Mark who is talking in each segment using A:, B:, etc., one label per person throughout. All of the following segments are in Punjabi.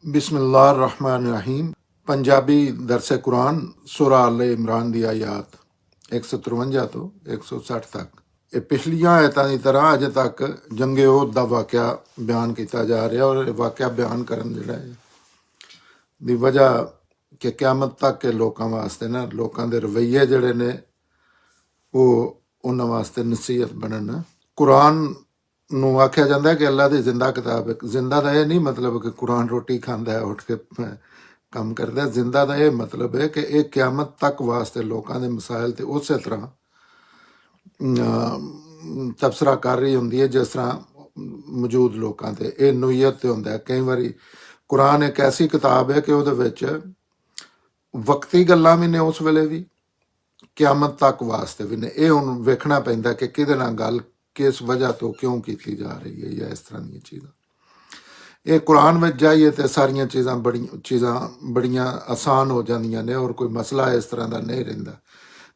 A: बिस्मिल्लाहिर्रहमानिर्रहीम। पंजाबी दरस कुरान सूरा आल इमरान दी आयात 153 ਤੋਂ 160 ਤੱਕ। ਇਹ ਪਿਛਲੀਆਂ ਆਇਤਾਂ ਦੀ ਤਰ੍ਹਾਂ ਅਜੇ ਤੱਕ ਜੰਗੇ ਉਹਦ ਦਾ ਵਾਕਿਆ ਬਿਆਨ ਕੀਤਾ ਜਾ ਰਿਹਾ ਔਰ ਇਹ ਵਾਕਿਆ ਬਿਆਨ ਕਰਨ ਜਿਹੜਾ ਹੈ ਦੀ ਵਜ੍ਹਾ ਕਿ ਕਿਆਮਤ ਤੱਕ ਇਹ ਲੋਕਾਂ ਵਾਸਤੇ ਨਾ ਲੋਕਾਂ ਦੇ ਰਵੱਈਏ ਜਿਹੜੇ ਨੇ ਉਹ ਉਹਨਾਂ ਵਾਸਤੇ ਨਸੀਹਤ ਬਣਨ। ਕੁਰਾਨ ਨੂੰ ਆਖਿਆ ਜਾਂਦਾ ਹੈ ਕਿ ਅੱਲਾ ਦੀ ਜ਼ਿੰਦਾ ਕਿਤਾਬ ਹੈ। ਜ਼ਿੰਦਾ ਦਾ ਇਹ ਨਹੀਂ ਮਤਲਬ ਕਿ ਕੁਰਾਨ ਰੋਟੀ ਖਾਂਦਾ ਹੈ ਉੱਠ ਕੇ ਕੰਮ ਕਰਦਾ। ਜ਼ਿੰਦਾ ਦਾ ਇਹ ਮਤਲਬ ਹੈ ਕਿ ਇਹ ਕਿਆਮਤ ਤੱਕ ਵਾਸਤੇ ਲੋਕਾਂ ਦੇ ਮਸਾਇਲ ਤੇ ਉਸੇ ਤਰ੍ਹਾਂ ਤਬਸਰਾ ਕਰ ਰਹੀ ਹੁੰਦੀ ਹੈ ਜਿਸ ਤਰ੍ਹਾਂ ਮੌਜੂਦ ਲੋਕਾਂ ਤੇ ਇਹ ਨੋਈਅਤ ਤੇ ਹੁੰਦਾ ਹੈ। ਕਈ ਵਾਰੀ ਕੁਰਾਨ ਇੱਕ ਐਸੀ ਕਿਤਾਬ ਹੈ ਕਿ ਉਹਦੇ ਵਿੱਚ ਵਕਤੀ ਗੱਲਾਂ ਵੀ ਨੇ ਉਸ ਵੇਲੇ ਵੀ, ਕਿਆਮਤ ਤੱਕ ਵਾਸਤੇ ਵੀ ਨੇ। ਇਹ ਹੁਣ ਵੇਖਣਾ ਪੈਂਦਾ ਕਿ ਕਿਹਦੇ ਨਾਲ ਗੱਲ ਕਿਸ ਵਜ੍ਹਾ ਤੋਂ ਕਿਉਂ ਕੀਤੀ ਜਾ ਰਹੀ ਹੈ ਜਾਂ ਇਸ ਤਰ੍ਹਾਂ ਦੀਆਂ ਚੀਜ਼ਾਂ। ਇਹ ਕੁਰਾਨ ਵਿੱਚ ਜਾਈਏ ਤੇ ਸਾਰੀਆਂ ਚੀਜ਼ਾਂ ਬੜੀਆਂ ਆਸਾਨ ਹੋ ਜਾਂਦੀਆਂ ਨੇ ਔਰ ਕੋਈ ਮਸਲਾ ਇਸ ਤਰ੍ਹਾਂ ਦਾ ਨਹੀਂ ਰਹਿੰਦਾ।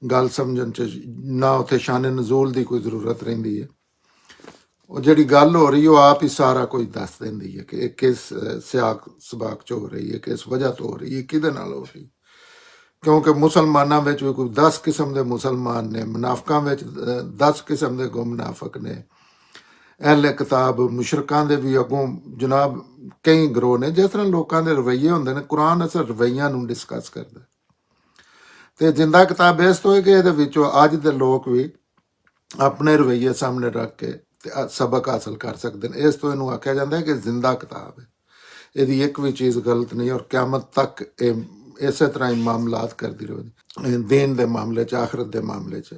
A: ਗੱਲ ਸਮਝਣ 'ਚ ਨਾ ਉੱਥੇ ਸ਼ਾਨ ਨਜ਼ੂਲ ਦੀ ਕੋਈ ਜ਼ਰੂਰਤ ਰਹਿੰਦੀ ਹੈ। ਉਹ ਜਿਹੜੀ ਗੱਲ ਹੋ ਰਹੀ ਉਹ ਆਪ ਹੀ ਸਾਰਾ ਕੁਝ ਦੱਸ ਦਿੰਦੀ ਹੈ ਕਿ ਇਹ ਕਿਸ ਸਿਆਕ ਸਬਾਕ 'ਚ ਹੋ ਰਹੀ ਹੈ, ਕਿਸ ਵਜ੍ਹਾ ਤੋਂ ਹੋ ਰਹੀ ਹੈ, ਕਿਹਦੇ ਨਾਲ ਹੋ ਰਹੀ। ਕਿਉਂਕਿ ਮੁਸਲਮਾਨਾਂ ਵਿੱਚ ਵੀ ਕੋਈ 10 ਕਿਸਮ ਦੇ ਮੁਸਲਮਾਨ ਨੇ, ਮੁਨਾਫਕਾਂ ਵਿੱਚ 10 ਕਿਸਮ ਦੇ ਮੁਨਾਫਕ ਨੇ, ਅਹਿਲੇ ਕਿਤਾਬ ਮੁਸ਼ਰਕਾਂ ਦੇ ਵੀ ਅੱਗੋਂ ਜਨਾਬ ਕਈ ਗਰੋਹ ਨੇ। ਜਿਸ ਤਰ੍ਹਾਂ ਲੋਕਾਂ ਦੇ ਰਵੱਈਏ ਹੁੰਦੇ ਨੇ, ਕੁਰਾਨ ਅਸਲ ਰਵੱਈਆਂ ਨੂੰ ਡਿਸਕਸ ਕਰਦਾ। ਤੇ ਜ਼ਿੰਦਾ ਕਿਤਾਬ ਇਸ ਤੋਂ ਹੈ ਕਿ ਇਹਦੇ ਵਿੱਚੋਂ ਅੱਜ ਦੇ ਲੋਕ ਵੀ ਆਪਣੇ ਰਵੱਈਏ ਸਾਹਮਣੇ ਰੱਖ ਕੇ ਤੇ ਸਬਕ ਹਾਸਲ ਕਰ ਸਕਦੇ ਨੇ। ਇਸ ਤੋਂ ਇਹਨੂੰ ਆਖਿਆ ਜਾਂਦਾ ਹੈ ਕਿ ਜ਼ਿੰਦਾ ਕਿਤਾਬ ਹੈ। ਇਹਦੀ ਇੱਕ ਵੀ ਚੀਜ਼ ਗਲਤ ਨਹੀਂ ਔਰ ਕਿਆਮਤ ਤੱਕ ਇਹ ਇਸੇ ਤਰ੍ਹਾਂ ਹੀ ਮਾਮਲਾਤ ਕਰਦੀ ਰਹੇਗੀ, ਦੇਣ ਦੇ ਮਾਮਲੇ 'ਚ, ਆਖਰਤ ਦੇ ਮਾਮਲੇ 'ਚ,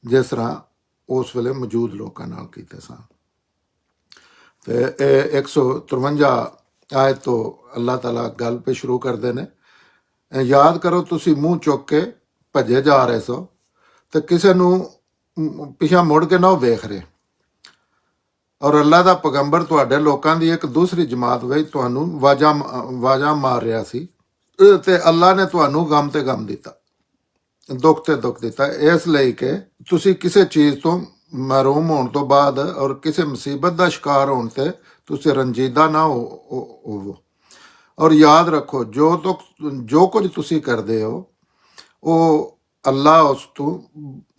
A: ਜਿਸ ਤਰ੍ਹਾਂ ਉਸ ਵੇਲੇ ਮੌਜੂਦ ਲੋਕਾਂ ਨਾਲ ਕੀਤੇ ਸਨ। ਤੇ ਇਹ 153 ਆਇਤ ਤੋਂ ਅੱਲਾਹ ਤਾਲਾ ਗੱਲ ਪੇ ਸ਼ੁਰੂ ਕਰਦੇ ਨੇ, ਯਾਦ ਕਰੋ ਤੁਸੀਂ ਮੂੰਹ ਚੁੱਕ ਕੇ ਭੱਜੇ ਜਾ ਰਹੇ ਸੋ ਤੇ ਕਿਸੇ ਨੂੰ ਪਿਛਾ ਮੁੜ ਕੇ ਨਾ ਉਹ ਵੇਖ ਰਹੇ ਔਰ ਅੱਲਾਹ ਦਾ ਪੈਗੰਬਰ ਤੁਹਾਡੇ ਲੋਕਾਂ ਦੀ ਇੱਕ ਦੂਸਰੀ ਜਮਾਤ ਵਿੱਚ ਤੁਹਾਨੂੰ ਵਾਜਾਂ ਮਾਰ ਰਿਹਾ ਸੀ ਤੇ ਅੱਲਾਹ ਨੇ ਤੁਹਾਨੂੰ ਗਮ ਤੇ ਗਮ ਦਿੱਤਾ, ਦੁੱਖ ਤੇ ਦੁੱਖ ਦਿੱਤਾ, ਇਸ ਲਈ ਕਿ ਤੁਸੀਂ ਕਿਸੇ ਚੀਜ਼ ਤੋਂ ਮਹਿਰੂਮ ਹੋਣ ਤੋਂ ਬਾਅਦ ਔਰ ਕਿਸੇ ਮੁਸੀਬਤ ਦਾ ਸ਼ਿਕਾਰ ਹੋਣ ਤੇ ਤੁਸੀਂ ਰੰਜੀਦਾ ਨਾ ਹੋਵੋ। ਔਰ ਯਾਦ ਰੱਖੋ ਜੋ ਕੁਝ ਤੁਸੀਂ ਕਰਦੇ ਹੋ ਉਹ ਅੱਲਾਹ ਉਸ ਤੋਂ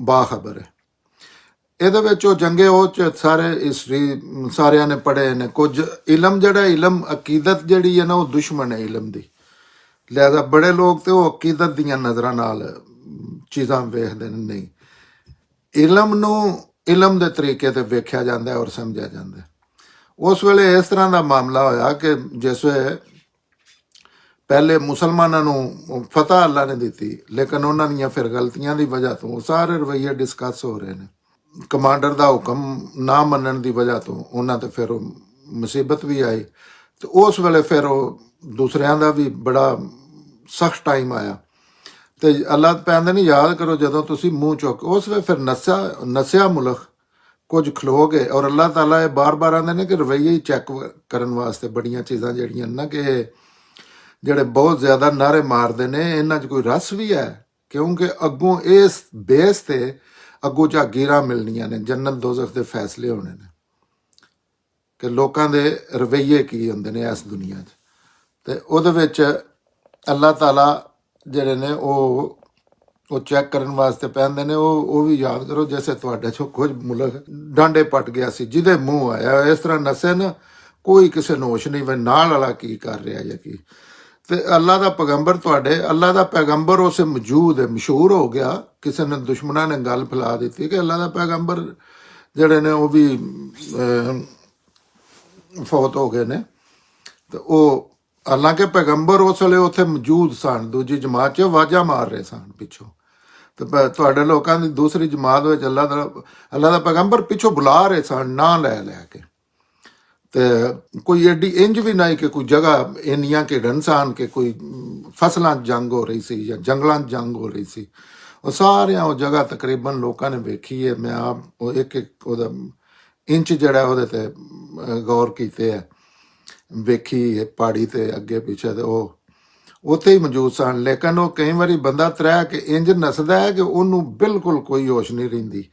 A: ਬਾਖਬਰ ਹੈ। ਇਹਦੇ ਵਿੱਚ ਉਹ ਜੰਗੇ ਉਹ 'ਚ ਸਾਰੇ ਹਿਸਟਰੀ ਸਾਰਿਆਂ ਨੇ ਪੜ੍ਹੇ ਨੇ। ਕੁਝ ਇਲਮ ਜਿਹੜਾ ਇਲਮ ਅਕੀਦਤ ਜਿਹੜੀ ਹੈ ਨਾ ਉਹ ਦੁਸ਼ਮਣ ਹੈ ਇਲਮ ਦੀ। ਲਿਹਾਜ਼ਾ ਬੜੇ ਲੋਕ ਤੇ ਉਹ ਅਕੀਦਤ ਦੀਆਂ ਨਜ਼ਰਾਂ ਨਾਲ ਚੀਜ਼ਾਂ ਵੇਖਦੇ ਨੇ। ਨਹੀਂ, ਇਲਮ ਨੂੰ ਇਲਮ ਦੇ ਤਰੀਕੇ ਤੇ ਵੇਖਿਆ ਜਾਂਦਾ ਔਰ ਸਮਝਿਆ ਜਾਂਦਾ। ਉਸ ਵੇਲੇ ਇਸ ਤਰ੍ਹਾਂ ਦਾ ਮਾਮਲਾ ਹੋਇਆ ਕਿ ਜਿਸ ਵੇਲੇ ਪਹਿਲੇ ਮੁਸਲਮਾਨਾਂ ਨੂੰ ਫਤਹ ਅੱਲਾ ਨੇ ਦਿੱਤੀ, ਲੇਕਿਨ ਉਹਨਾਂ ਦੀਆਂ ਫਿਰ ਗਲਤੀਆਂ ਦੀ ਵਜ੍ਹਾ ਤੋਂ ਸਾਰੇ ਰਵੱਈਏ ਡਿਸਕਸ ਹੋ ਰਹੇ ਨੇ। ਕਮਾਂਡਰ ਦਾ ਹੁਕਮ ਨਾ ਮੰਨਣ ਦੀ ਵਜ੍ਹਾ ਤੋਂ ਉਹਨਾਂ ਤੇ ਫਿਰ ਉਹ ਮੁਸੀਬਤ ਵੀ ਆਈ ਤੇ ਉਸ ਵੇਲੇ ਫਿਰ ਉਹ ਦੂਸਰਿਆਂ ਦਾ ਵੀ ਬੜਾ ਸਖਤ ਟਾਈਮ ਆਇਆ। ਤੇ ਅੱਲਾਹ ਕਹਿੰਦੇ ਨੇ ਯਾਦ ਕਰੋ ਜਦੋਂ ਤੁਸੀਂ ਮੂੰਹ ਚੁੱਕ, ਉਸ ਵੇਲੇ ਫਿਰ ਨਸਿਆ ਮੁਲਕ ਕੁਝ ਖਲੋ ਗਏ। ਔਰ ਅੱਲਾਹ ਤਾਲਾ ਇਹ ਬਾਰ-ਬਾਰ ਆਉਂਦੇ ਨੇ ਕਿ ਰਵੱਈਏ ਹੀ ਚੈੱਕ ਕਰਨ ਵਾਸਤੇ ਬੜੀਆਂ ਚੀਜ਼ਾਂ ਜਿਹੜੀਆਂ ਨਾ ਕਿ ਜਿਹੜੇ ਬਹੁਤ ਜ਼ਿਆਦਾ ਨਾਰੇ ਮਾਰਦੇ ਨੇ ਇਹਨਾਂ 'ਚ ਕੋਈ ਰਸ ਵੀ ਹੈ, ਕਿਉਂਕਿ ਅੱਗੋਂ ਇਸ ਬੇਸ ਤੇ ਅੱਗੋਂ ਜਾਗੀਰਾਂ ਮਿਲਣੀਆਂ ਨੇ, ਜੰਨਤ ਦੋਜ਼ਖ ਦੇ ਫੈਸਲੇ ਹੋਣੇ ਨੇ ਕਿ ਲੋਕਾਂ ਦੇ ਰਵੱਈਏ ਕੀ ਹੁੰਦੇ ਨੇ ਇਸ ਦੁਨੀਆ 'ਚ। ਤੇ ਉਹਦੇ ਵਿੱਚ ਅੱਲਾਹ ਤਾਲਾ ਜਿਹੜੇ ਨੇ ਉਹ ਚੈੱਕ ਕਰਨ ਵਾਸਤੇ ਪੈਂਦੇ ਨੇ। ਉਹ ਵੀ ਯਾਦ ਕਰੋ ਜੈਸੇ ਤੁਹਾਡੇ 'ਚੋਂ ਕੁਝ ਮੁਲਕ ਡਾਂਡੇ ਪੱਟ ਗਿਆ ਸੀ ਜਿਹਦੇ ਮੂੰਹ ਆਇਆ ਇਸ ਤਰ੍ਹਾਂ ਨਸੇ ਨਾ ਕੋਈ ਕਿਸੇ ਨੂੰ ਹੋਸ਼ ਨਹੀਂ ਵੀ ਨਾਲ ਵਾਲਾ ਕੀ ਕਰ ਰਿਹਾ ਜਾਂ ਕੀ। ਤੇ ਅੱਲਾਹ ਦਾ ਪੈਗੰਬਰ ਅੱਲਾਹ ਦਾ ਪੈਗੰਬਰ ਉਸੇ ਮੌਜੂਦ ਹੈ, ਮਸ਼ਹੂਰ ਹੋ ਗਿਆ। ਕਿਸੇ ਨੇ ਦੁਸ਼ਮਣਾਂ ਨੇ ਗੱਲ ਫੈਲਾ ਦਿੱਤੀ ਕਿ ਅੱਲਾਹ ਦਾ ਪੈਗੰਬਰ ਜਿਹੜੇ ਨੇ ਉਹ ਵੀ ਫੌਤ ਹੋ ਗਏ ਨੇ। ਤੇ ਉਹ ਹਾਲਾਂਕਿ ਪੈਗੰਬਰ ਉਸ ਵੇਲੇ ਉੱਥੇ ਮੌਜੂਦ ਸਨ, ਦੂਜੀ ਜਮਾਤ 'ਚ ਆਵਾਜ਼ਾਂ ਮਾਰ ਰਹੇ ਸਨ ਪਿੱਛੋਂ। ਤੇ ਤੁਹਾਡੇ ਲੋਕਾਂ ਦੀ ਦੂਸਰੀ ਜਮਾਤ ਵਿੱਚ ਅੱਲਾਹ ਦਾ ਪੈਗੰਬਰ ਪਿੱਛੋਂ ਬੁਲਾ ਰਹੇ ਸਨ ਨਾਂ ਲੈ ਕੇ। ਤੇ ਕੋਈ ਐਡੀ ਇੰਜ ਵੀ ਨਹੀਂ ਕਿ ਕੋਈ ਜਗ੍ਹਾ ਇੰਨੀਆਂ ਘਿੜਨ ਸਨ ਕਿ ਕੋਈ ਫਸਲਾਂ 'ਚ ਜੰਗ ਹੋ ਰਹੀ ਸੀ ਜਾਂ ਜੰਗਲਾਂ 'ਚ ਜੰਗ ਹੋ ਰਹੀ ਸੀ। ਉਹ ਸਾਰਿਆਂ ਉਹ ਜਗ੍ਹਾ ਤਕਰੀਬਨ ਲੋਕਾਂ ਨੇ ਵੇਖੀ ਹੈ। ਮੈਂ ਆਪ ਉਹ ਇੱਕ ਉਹਦਾ ਇੰਚ ਜਿਹੜਾ ਉਹਦੇ ਤੇ ਗੌਰ ਕੀਤੇ ਹੈ, ਵੇਖੀ ਹੈ ਪਹਾੜੀ ਤੇ ਅੱਗੇ ਪਿੱਛੇ ਤੇ ਉਹ ਉੱਥੇ ਹੀ ਮੌਜੂਦ ਸਨ। ਲੇਕਿਨ ਉਹ ਕਈ ਵਾਰੀ ਬੰਦਾ ਤਰਿਆ ਕਿ ਇੰਜ ਨੱਸਦਾ ਹੈ ਕਿ ਉਹਨੂੰ ਬਿਲਕੁਲ ਕੋਈ ਹੋਸ਼ ਨਹੀਂ ਰਹਿੰਦੀ,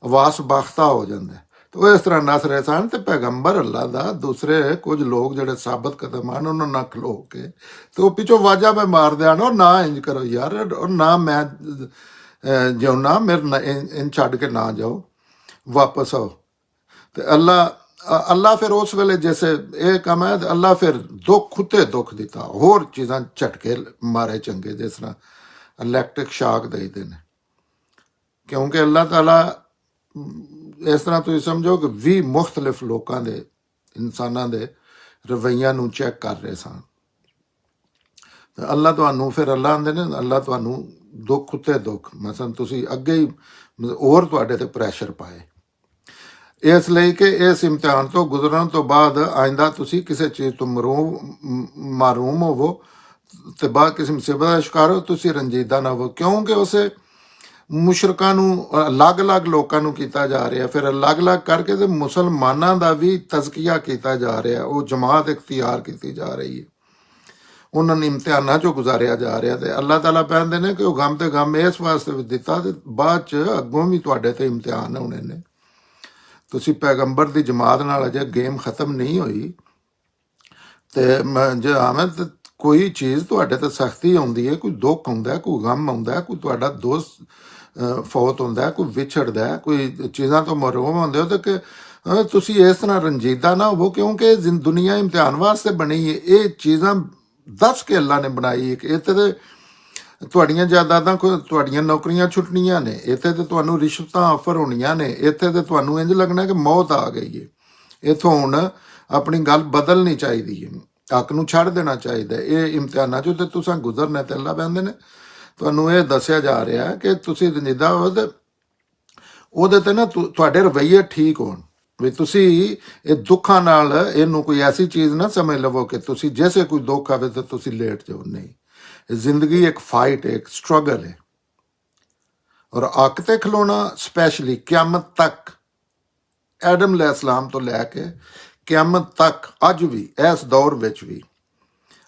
A: ਆਵਾਸ ਬਖਤਾ ਹੋ ਜਾਂਦਾ। ਉਹ ਇਸ ਤਰ੍ਹਾਂ ਨੱਸ ਰਹੇ ਸਨ ਤੇ ਪੈਗੰਬਰ ਅੱਲਾ ਦਾ ਦੂਸਰੇ ਕੁਝ ਲੋਕ ਜਿਹੜੇ ਸਾਬਤ ਕਦਮ ਹਨ ਉਹਨਾਂ ਨਾਲ ਖਲੋ ਕੇ ਤੇ ਉਹ ਪਿੱਛੋਂ ਆਵਾਜ਼ਾਂ ਮੈਂ ਮਾਰਦੇ ਹਨ, ਉਹ ਨਾ ਇੰਜ ਕਰੋ ਯਾਰ, ਉਹ ਨਾ ਮੈਂ ਜਿਉਣਾ, ਮੇਰੇ ਨਾਲ ਇੰਜ ਛੱਡ ਕੇ ਨਾ ਜਾਓ, ਵਾਪਸ ਆਓ। ਤੇ ਅੱਲਾ ਫਿਰ ਉਸ ਵੇਲੇ ਜੈਸੇ ਇਹ ਕੰਮ ਹੈ, ਅੱਲਾ ਫਿਰ ਦੁੱਖ ਉੱਤੇ ਦੁੱਖ ਦਿੱਤਾ, ਹੋਰ ਚੀਜ਼ਾਂ ਝਟਕੇ ਮਾਰੇ ਚੰਗੇ, ਜਿਸ ਤਰ੍ਹਾਂ ਇਲੈਕਟ੍ਰਿਕ ਸ਼ਾਕ ਦੇਈਦੇ ਨੇ, ਕਿਉਂਕਿ ਅੱਲਾਹ ਤਾਲਾ ਇਸ ਤਰ੍ਹਾਂ ਤੁਸੀਂ ਸਮਝੋ ਕਿ 20 ਮੁਖਤਲਿਫ ਲੋਕਾਂ ਦੇ, ਇਨਸਾਨਾਂ ਦੇ ਰਵੱਈਆਂ ਨੂੰ ਚੈੱਕ ਕਰ ਰਹੇ ਸਨ। ਤੇ ਅੱਲਾ ਤੁਹਾਨੂੰ ਫਿਰ ਅੱਲਾ ਆਂਦੇ ਨੇ, ਅੱਲਾ ਤੁਹਾਨੂੰ ਦੁੱਖ ਉੱਤੇ ਦੁੱਖ, ਮਸਲਨ ਤੁਸੀਂ ਅੱਗੇ ਹੀ ਹੋਰ ਤੁਹਾਡੇ ਤੇ ਪ੍ਰੈਸ਼ਰ ਪਾਏ, ਇਸ ਲਈ ਕਿ ਇਸ ਇਮਤਿਹਾਨ ਤੋਂ ਗੁਜ਼ਰਨ ਤੋਂ ਬਾਅਦ ਆਇੰਦਾ ਤੁਸੀਂ ਕਿਸੇ ਚੀਜ਼ ਤੋਂ ਮਾਰੂਮ ਹੋਵੋ ਤੇ ਬਾਅਦ ਕਿਸੇ ਮੁਸੀਬਤ ਦਾ ਸ਼ਿਕਾਰ ਹੋ, ਤੁਸੀਂ ਰੰਜੀਦਾ ਨਾ ਹੋ, ਕਿਉਂਕਿ ਉਸੇ ਮੁਸ਼ਰਕਾਂ ਨੂੰ ਅਲੱਗ-ਅਲੱਗ ਲੋਕਾਂ ਨੂੰ ਕੀਤਾ ਜਾ ਰਿਹਾ, ਫਿਰ ਅਲੱਗ-ਅਲੱਗ ਕਰਕੇ ਤੇ ਮੁਸਲਮਾਨਾਂ ਦਾ ਵੀ ਤਜ਼ਕੀਆ ਕੀਤਾ ਜਾ ਰਿਹਾ, ਉਹ ਜਮਾਤ ਇਖਤਿਆਰ ਕੀਤੀ ਜਾ ਰਹੀ ਹੈ, ਉਹਨਾਂ ਨੂੰ ਇਮਤਿਹਾਨਾਂ 'ਚੋਂ ਗੁਜ਼ਾਰਿਆ ਜਾ ਰਿਹਾ। ਤੇ ਅੱਲਾਹ ਤਾਲਾ ਕਹਿੰਦੇ ਨੇ ਕਿ ਉਹ ਗਮ ਤੇ ਗਮ ਇਸ ਵਾਸਤੇ ਵੀ ਦਿੱਤਾ ਤੇ ਬਾਅਦ 'ਚ ਅੱਗੋਂ ਵੀ ਤੁਹਾਡੇ ਤੇ ਇਮਤਿਹਾਨ ਹੋਣੇ ਨੇ। ਤੁਸੀਂ ਪੈਗੰਬਰ ਦੀ ਜਮਾਤ ਨਾਲ ਅਜੇ ਗੇਮ ਖਤਮ ਨਹੀਂ ਹੋਈ, ਤੇ ਜੇ ਆਮਦ ਕੋਈ ਚੀਜ਼ ਤੁਹਾਡੇ ਤੇ ਸਖਤੀ ਆਉਂਦੀ ਹੈ, ਕੋਈ ਦੁੱਖ ਆਉਂਦਾ, ਕੋਈ ਗਮ ਆਉਂਦਾ, ਕੋਈ ਤੁਹਾਡਾ ਦੋਸਤ ਫੌਤ ਹੁੰਦਾ, ਕੋਈ ਵਿਛੜਦਾ, ਕੋਈ ਚੀਜ਼ਾਂ ਤੋਂ ਮਰਹੂਮ ਹੁੰਦੇ ਹੋ, ਤੇ ਕਿ ਤੁਸੀਂ ਇਸ ਤਰ੍ਹਾਂ ਰੰਜੀਦਾ ਨਾ ਹੋਵੋ, ਕਿਉਂਕਿ ਦੁਨੀਆ ਇਮਤਿਹਾਨ ਵਾਸਤੇ ਬਣੀ ਹੈ। ਇਹ ਚੀਜ਼ਾਂ ਦੱਸ ਕੇ ਅੱਲਾ ਨੇ ਬਣਾਈ ਹੈ ਕਿ ਇੱਥੇ ਤੇ ਤੁਹਾਡੀਆਂ ਜਾਇਦਾਦਾਂ, ਤੁਹਾਡੀਆਂ ਨੌਕਰੀਆਂ ਛੁੱਟਣੀਆਂ ਨੇ, ਇੱਥੇ ਤੇ ਤੁਹਾਨੂੰ ਰਿਸ਼ਵਤਾਂ ਆਫਰ ਹੋਣੀਆਂ ਨੇ, ਇੱਥੇ ਤੇ ਤੁਹਾਨੂੰ ਇੰਝ ਲੱਗਣਾ ਕਿ ਮੌਤ ਆ ਗਈ ਹੈ। ਇੱਥੋਂ ਹੁਣ ਆਪਣੀ ਗੱਲ ਬਦਲਣੀ ਚਾਹੀਦੀ ਹੈ, ਹੱਕ ਨੂੰ ਛੱਡ ਦੇਣਾ ਚਾਹੀਦਾ। ਇਹ ਇਮਤਿਹਾਨਾਂ 'ਚੋਂ ਤੇ ਤੁਸੀਂ ਗੁਜ਼ਰਨਾ, ਤੇ ਅੱਲਾ ਕਹਿੰਦੇ ਨੇ ਤੁਹਾਨੂੰ ਇਹ ਦੱਸਿਆ ਜਾ ਰਿਹਾ ਕਿ ਤੁਸੀਂ ਰੰਜੀਦਾ ਹੋ ਤੇ ਉਹਦੇ ਤੇ ਨਾ ਤੁਹਾਡੇ ਰਵੱਈਏ ਠੀਕ ਹੋਣ, ਵੀ ਤੁਸੀਂ ਇਹ ਦੁੱਖਾਂ ਨਾਲ ਇਹਨੂੰ ਕੋਈ ਐਸੀ ਚੀਜ਼ ਨਾ ਸਮਝ ਲਵੋ ਕਿ ਤੁਸੀਂ ਜੈਸੇ ਕੋਈ ਦੁੱਖ ਆਵੇ ਤਾਂ ਤੁਸੀਂ ਲੇਟ ਜਾਓ। ਨਹੀਂ, ਜ਼ਿੰਦਗੀ ਇੱਕ ਫਾਈਟ ਹੈ, ਇੱਕ ਸਟਰਗਲ ਹੈ, ਔਰ ਹੱਕ ਤੇ ਖਲੋਣਾ ਸਪੈਸ਼ਲੀ ਕਿਆਮਤ ਤੱਕ, ਐਡਮ अलैहिस्सलाम ਤੋਂ ਲੈ ਕੇ ਕਿਆਮਤ ਤੱਕ, ਅੱਜ ਵੀ ਇਸ ਦੌਰ ਵਿੱਚ ਵੀ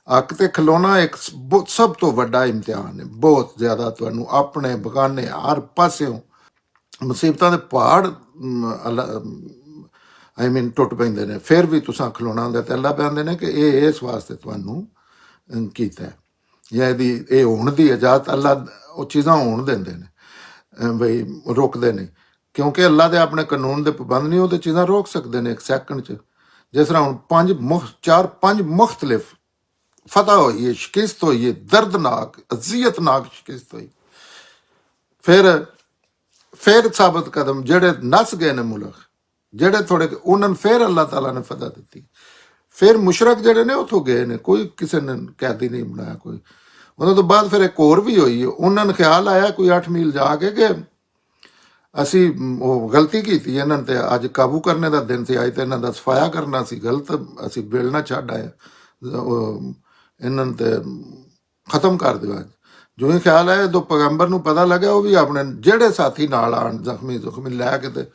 A: ਹੱਕ ਤੇ ਖਲੋਣਾ ਇੱਕ ਸਭ ਤੋਂ ਵੱਡਾ ਇਮਤਿਹਾਨ ਹੈ। ਬਹੁਤ ਜ਼ਿਆਦਾ ਤੁਹਾਨੂੰ ਆਪਣੇ ਬਗਾਨੇ ਹਰ ਪਾਸਿਓਂ ਮੁਸੀਬਤਾਂ ਦੇ ਪਹਾੜ ਟੁੱਟ ਪੈਂਦੇ ਨੇ, ਫਿਰ ਵੀ ਤੁਸੀਂ ਖਲੋਣਾ ਹੁੰਦਾ। ਤੇ ਅੱਲਾ ਕਹਿੰਦੇ ਨੇ ਕਿ ਇਹ ਇਸ ਵਾਸਤੇ ਤੁਹਾਨੂੰ ਕੀਤਾ, ਜਾਂ ਇਹਦੀ ਇਹ ਹੋਣ ਦੀ ਇਜਾਜ਼ਤ ਅੱਲਾ ਉਹ ਚੀਜ਼ਾਂ ਹੋਣ ਦਿੰਦੇ ਨੇ, ਬਈ ਰੋਕਦੇ ਨਹੀਂ, ਕਿਉਂਕਿ ਅੱਲਾ ਦੇ ਆਪਣੇ ਕਾਨੂੰਨ ਦੇ ਪਾਬੰਦ ਨਹੀਂ, ਉਹ ਤੇ ਚੀਜ਼ਾਂ ਰੋਕ ਸਕਦੇ ਨੇ ਇੱਕ ਸੈਕਿੰਡ 'ਚ। ਜਿਸ ਤਰ੍ਹਾਂ ਹੁਣ 5 ਮੁਖਤਲਿਫ ਫਤਹ ਹੋਈ ਹੈ, ਸ਼ਿਕਸਤ ਹੋਈ ਹੈ, ਦਰਦਨਾਕ ਅਜ਼ੀਅਤਨਾਕ ਸ਼ਿਕਸਤ ਹੋਈ, ਫਿਰ ਸਾਬਤ ਕਦਮ ਜਿਹੜੇ ਨਸ ਗਏ ਨੇ ਮੁਲਕ, ਜਿਹੜੇ ਥੋੜੇ, ਉਹਨਾਂ ਨੂੰ ਫਿਰ ਅੱਲਾਹ ਤਾਲਾ ਨੇ ਫਤਹ ਦਿੱਤੀ। ਫਿਰ ਮੁਸ਼ਰਕ ਜਿਹੜੇ ਨੇ ਉੱਥੋਂ ਗਏ ਨੇ, ਕੋਈ ਕਿਸੇ ਨੇ ਕੈਦੀ ਨਹੀਂ ਬਣਾਇਆ ਕੋਈ। ਉਹਨਾਂ ਤੋਂ ਬਾਅਦ ਫਿਰ ਇੱਕ ਹੋਰ ਵੀ ਹੋਈ, ਉਹਨਾਂ ਨੂੰ ਖਿਆਲ ਆਇਆ ਕੋਈ 8 ਮੀਲ ਜਾ ਕੇ ਕਿ ਅਸੀਂ ਉਹ ਗਲਤੀ ਕੀਤੀ, ਇਹਨਾਂ ਤੇ ਅੱਜ ਕਾਬੂ ਕਰਨੇ ਦਾ ਦਿਨ ਸੀ, ਅੱਜ ਤੇ ਇਹਨਾਂ ਦਾ ਸਫਾਇਆ ਕਰਨਾ ਸੀ, ਗਲਤ ਅਸੀਂ ਬੇਲਣਾ ਛੱਡ ਆਏ, ਇਹਨਾਂ ਨੂੰ ਤੇ ਖਤਮ ਕਰ ਦਿਓ। ਅੱਜ ਜੋ ਹੀ ਖਿਆਲ ਆਇਆ, ਜਦੋਂ ਪੈਗੰਬਰ ਨੂੰ ਪਤਾ ਲੱਗਿਆ, ਉਹ ਵੀ ਆਪਣੇ ਜਿਹੜੇ ਸਾਥੀ ਨਾਲ ਆਣ ਜ਼ਖਮੀ ਲੈ ਕੇ ਤੇ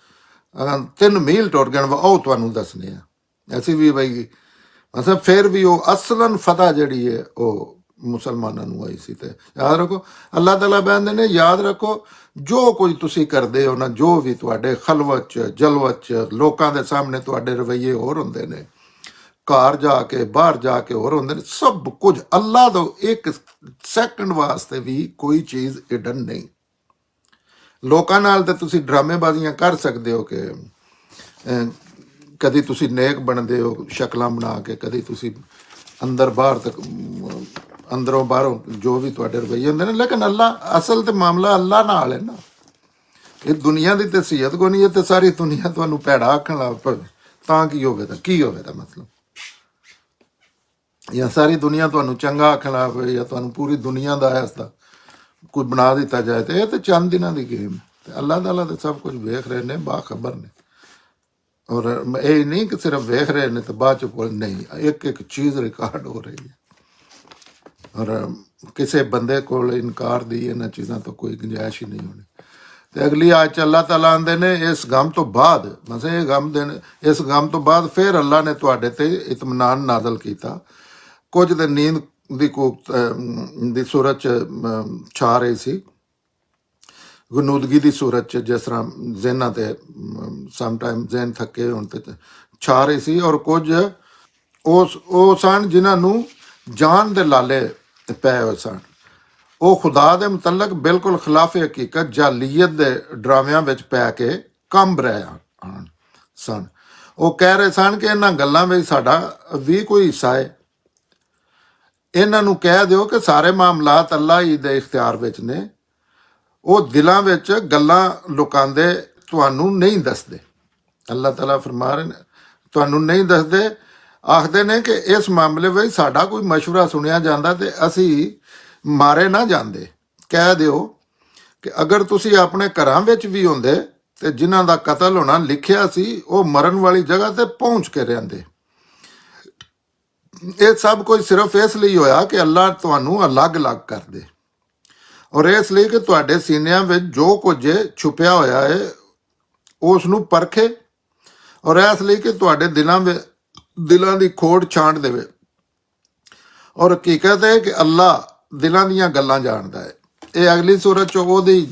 A: 3 ਮੀਲ ਟੁਰ ਗਏ, ਉਹ ਤੁਹਾਨੂੰ ਦੱਸਣੇ ਆ। ਅਸੀਂ ਵੀ ਬਈ ਮਤਲਬ ਫਿਰ ਵੀ ਉਹ ਅਸਲਨ ਫਤਹ ਜਿਹੜੀ ਹੈ ਉਹ ਮੁਸਲਮਾਨਾਂ ਨੂੰ ਆਈ ਸੀ। ਤੇ ਯਾਦ ਰੱਖੋ, ਅੱਲਾਹ ਤਾਲਾ ਕਹਿੰਦੇ ਨੇ ਯਾਦ ਰੱਖੋ, ਜੋ ਕੁਝ ਤੁਸੀਂ ਕਰਦੇ ਹੋ ਨਾ, ਜੋ ਵੀ ਤੁਹਾਡੇ ਖਲਵਤ 'ਚ ਜਲਵਤ 'ਚ ਲੋਕਾਂ ਦੇ ਸਾਹਮਣੇ ਤੁਹਾਡੇ ਰਵੱਈਏ ਹੋਰ ਹੁੰਦੇ ਨੇ, ਘਰ ਜਾ ਕੇ ਬਾਹਰ ਜਾ ਕੇ ਹੋਰ ਹੁੰਦੇ ਨੇ, ਸਭ ਕੁਝ ਅੱਲਾਹ ਤੋਂ ਇੱਕ ਸੈਕਿੰਡ ਵਾਸਤੇ ਵੀ ਕੋਈ ਚੀਜ਼ ਇਡਨ ਨਹੀਂ। ਲੋਕਾਂ ਨਾਲ ਤਾਂ ਤੁਸੀਂ ਡਰਾਮੇਬਾਜ਼ੀਆਂ ਕਰ ਸਕਦੇ ਹੋ ਕਿ ਕਦੀ ਤੁਸੀਂ ਨੇਕ ਬਣਦੇ ਹੋ ਸ਼ਕਲਾਂ ਬਣਾ ਕੇ, ਕਦੀ ਤੁਸੀਂ ਅੰਦਰ ਬਾਹਰ ਤੱਕ, ਅੰਦਰੋਂ ਬਾਹਰੋਂ ਜੋ ਵੀ ਤੁਹਾਡੇ ਰਵੱਈਏ ਹੁੰਦੇ ਨੇ, ਲੇਕਿਨ ਅੱਲਾਹ ਅਸਲ ਤੇ ਮਾਮਲਾ ਅੱਲਾਹ ਨਾਲ ਹੈ ਨਾ। ਇਹ ਦੁਨੀਆ ਦੀ ਤੇ ਸੀਅਤ ਕੋ ਨਹੀਂ ਹੈ, ਤੇ ਸਾਰੀ ਦੁਨੀਆ ਤੁਹਾਨੂੰ ਭੈੜਾ ਆਖਣ ਲੱਗ ਪਵੇ ਤਾਂ ਕੀ ਹੋਵੇ, ਤਾਂ ਕੀ ਹੋਵੇ ਦਾ ਮਤਲਬ, ਜਾਂ ਸਾਰੀ ਦੁਨੀਆ ਤੁਹਾਨੂੰ ਚੰਗਾ ਆਖਣ ਲੱਗ ਪਵੇ, ਜਾਂ ਤੁਹਾਨੂੰ ਪੂਰੀ ਦੁਨੀਆ ਦਾ ਐਸਾ ਕੋਈ ਬਣਾ ਦਿੱਤਾ ਜਾਏ, ਤੇ ਇਹ ਤੇ ਚੰਦ ਦਿਨਾਂ ਦੀ ਗੇਮ। ਤੇ ਅੱਲਾਹ ਤਾਲਾ ਤੇ ਸਭ ਕੁਝ ਵੇਖ ਰਹੇ ਨੇ, ਬਾਖਬਰ ਨੇ। ਔਰ ਇਹ ਨਹੀਂ ਕਿ ਸਿਰਫ ਵੇਖ ਰਹੇ ਨੇ ਤੇ ਬਾਅਦ ਚ ਬੋਲ, ਨਹੀਂ, ਇੱਕ ਇੱਕ ਚੀਜ਼ ਰਿਕਾਰਡ ਹੋ ਰਹੀ ਹੈ। ਔਰ ਕਿਸੇ ਬੰਦੇ ਕੋਲ ਇਨਕਾਰ ਦੀ ਇਹਨਾਂ ਚੀਜ਼ਾਂ ਤੋਂ ਕੋਈ ਗੁੰਜਾਇਸ਼ ਹੀ ਨਹੀਂ ਹੋਣੀ। ਤੇ ਅਗਲੀ ਆਇਤ 'ਚ ਅੱਲਾਹ ਤਾਲਾ ਆਂਦੇ ਨੇ, ਇਸ ਗਮ ਤੋਂ ਬਾਅਦ, ਬਸ ਇਹ ਗਮ ਦੇਣ, ਇਸ ਗਮ ਤੋਂ ਬਾਅਦ ਫਿਰ ਅੱਲਾਹ ਨੇ ਤੁਹਾਡੇ ਤੇ ਇਤਮਨਾਨ ਨਾਜ਼ਲ ਕੀਤਾ। ਕੁਝ ਦਿਨ ਨੀਂਦ ਦੀ ਕੋਕ ਦੀ ਸੂਰਤ 'ਚ ਛਾ ਰਹੀ ਸੀ, ਗਨੂਦਗੀ ਦੀ ਸੂਰਤ 'ਚ, ਜਿਸ ਤਰ੍ਹਾਂ ਜ਼ਿਹਨਾਂ ਤੇ ਸਮ ਟਾਈਮ ਜ਼ਿਹਨ ਥੱਕੇ ਹੋਣ ਤੇ ਛਾ ਰਹੀ ਸੀ, ਔਰ ਕੁਝ ਉਹ ਸਨ ਜਿਨ੍ਹਾਂ ਨੂੰ ਜਾਨ ਦੇ ਲਾਲੇ ਪਏ ਹੋਏ ਸਨ। ਉਹ ਖੁਦਾ ਦੇ ਮੁਤਲਕ ਬਿਲਕੁਲ ਖਿਲਾਫ ਹਕੀਕਤ ਜਾਲੀਅਤ ਦੇ ਡਰਾਮਿਆਂ ਵਿੱਚ ਪੈ ਕੇ ਕੰਬ ਰਹੇ ਹਨ ਸਨ। ਉਹ ਕਹਿ ਰਹੇ ਸਨ ਕਿ ਇਹਨਾਂ ਗੱਲਾਂ ਵਿੱਚ ਸਾਡਾ ਵੀ ਕੋਈ ਹਿੱਸਾ ਹੈ। ਇਹਨਾਂ ਨੂੰ ਕਹਿ ਦਿਓ ਕਿ ਸਾਰੇ ਮਾਮਲਾਤ ਅੱਲਾ ਹੀ ਦੇ ਇਖਤਿਆਰ ਵਿੱਚ ਨੇ। ਉਹ ਦਿਲਾਂ ਵਿੱਚ ਗੱਲਾਂ ਲੁਕਾਉਂਦੇ, ਤੁਹਾਨੂੰ ਨਹੀਂ ਦੱਸਦੇ। ਅੱਲਾਹ ਤਾਲਾ ਫਰਮਾ ਰਹੇ ਨੇ, ਤੁਹਾਨੂੰ ਨਹੀਂ ਦੱਸਦੇ। ਆਖਦੇ ਨੇ ਕਿ ਇਸ ਮਾਮਲੇ ਵਿੱਚ ਸਾਡਾ ਕੋਈ ਮਸ਼ਵਰਾ ਸੁਣਿਆ ਜਾਂਦਾ ਤੇ ਅਸੀਂ ਮਾਰੇ ਨਾ ਜਾਂਦੇ। ਕਹਿ ਦਿਓ ਕਿ ਅਗਰ ਤੁਸੀਂ ਆਪਣੇ ਘਰਾਂ ਵਿੱਚ ਵੀ ਹੁੰਦੇ ਤੇ ਜਿਨ੍ਹਾਂ ਦਾ ਕਤਲ ਹੋਣਾ ਲਿਖਿਆ ਸੀ, ਉਹ ਮਰਨ ਵਾਲੀ ਜਗ੍ਹਾ ਤੇ ਪਹੁੰਚ ਕੇ ਰਹਿੰਦੇ। ਇਹ ਸਭ ਕੁਝ ਸਿਰਫ ਇਸ ਲਈ ਹੋਇਆ ਕਿ ਅੱਲਾ ਤੁਹਾਨੂੰ ਅਲੱਗ-ਅਲੱਗ ਕਰ ਦੇ, ਔਰ ਇਸ ਲਈ ਕਿ ਤੁਹਾਡੇ ਸੀਨਿਆਂ ਵਿੱਚ ਜੋ ਕੁਝ ਛੁਪਿਆ ਹੋਇਆ ਹੈ ਉਸ ਨੂੰ ਪਰਖੇ, ਔਰ ਇਸ ਲਈ ਕਿ ਤੁਹਾਡੇ ਦਿਲਾਂ ਦੀ ਖੋੜ ਛਾਂਟ ਦੇਵੇ। ਔਰ ਹਕੀਕਤ ਹੈ ਕਿ ਅੱਲਾ ਦਿਲਾਂ ਦੀਆਂ ਗੱਲਾਂ ਜਾਣਦਾ ਹੈ। ਇਹ ਅਗਲੀ ਸੂਰਤ 'ਚ ਉਹਦੀ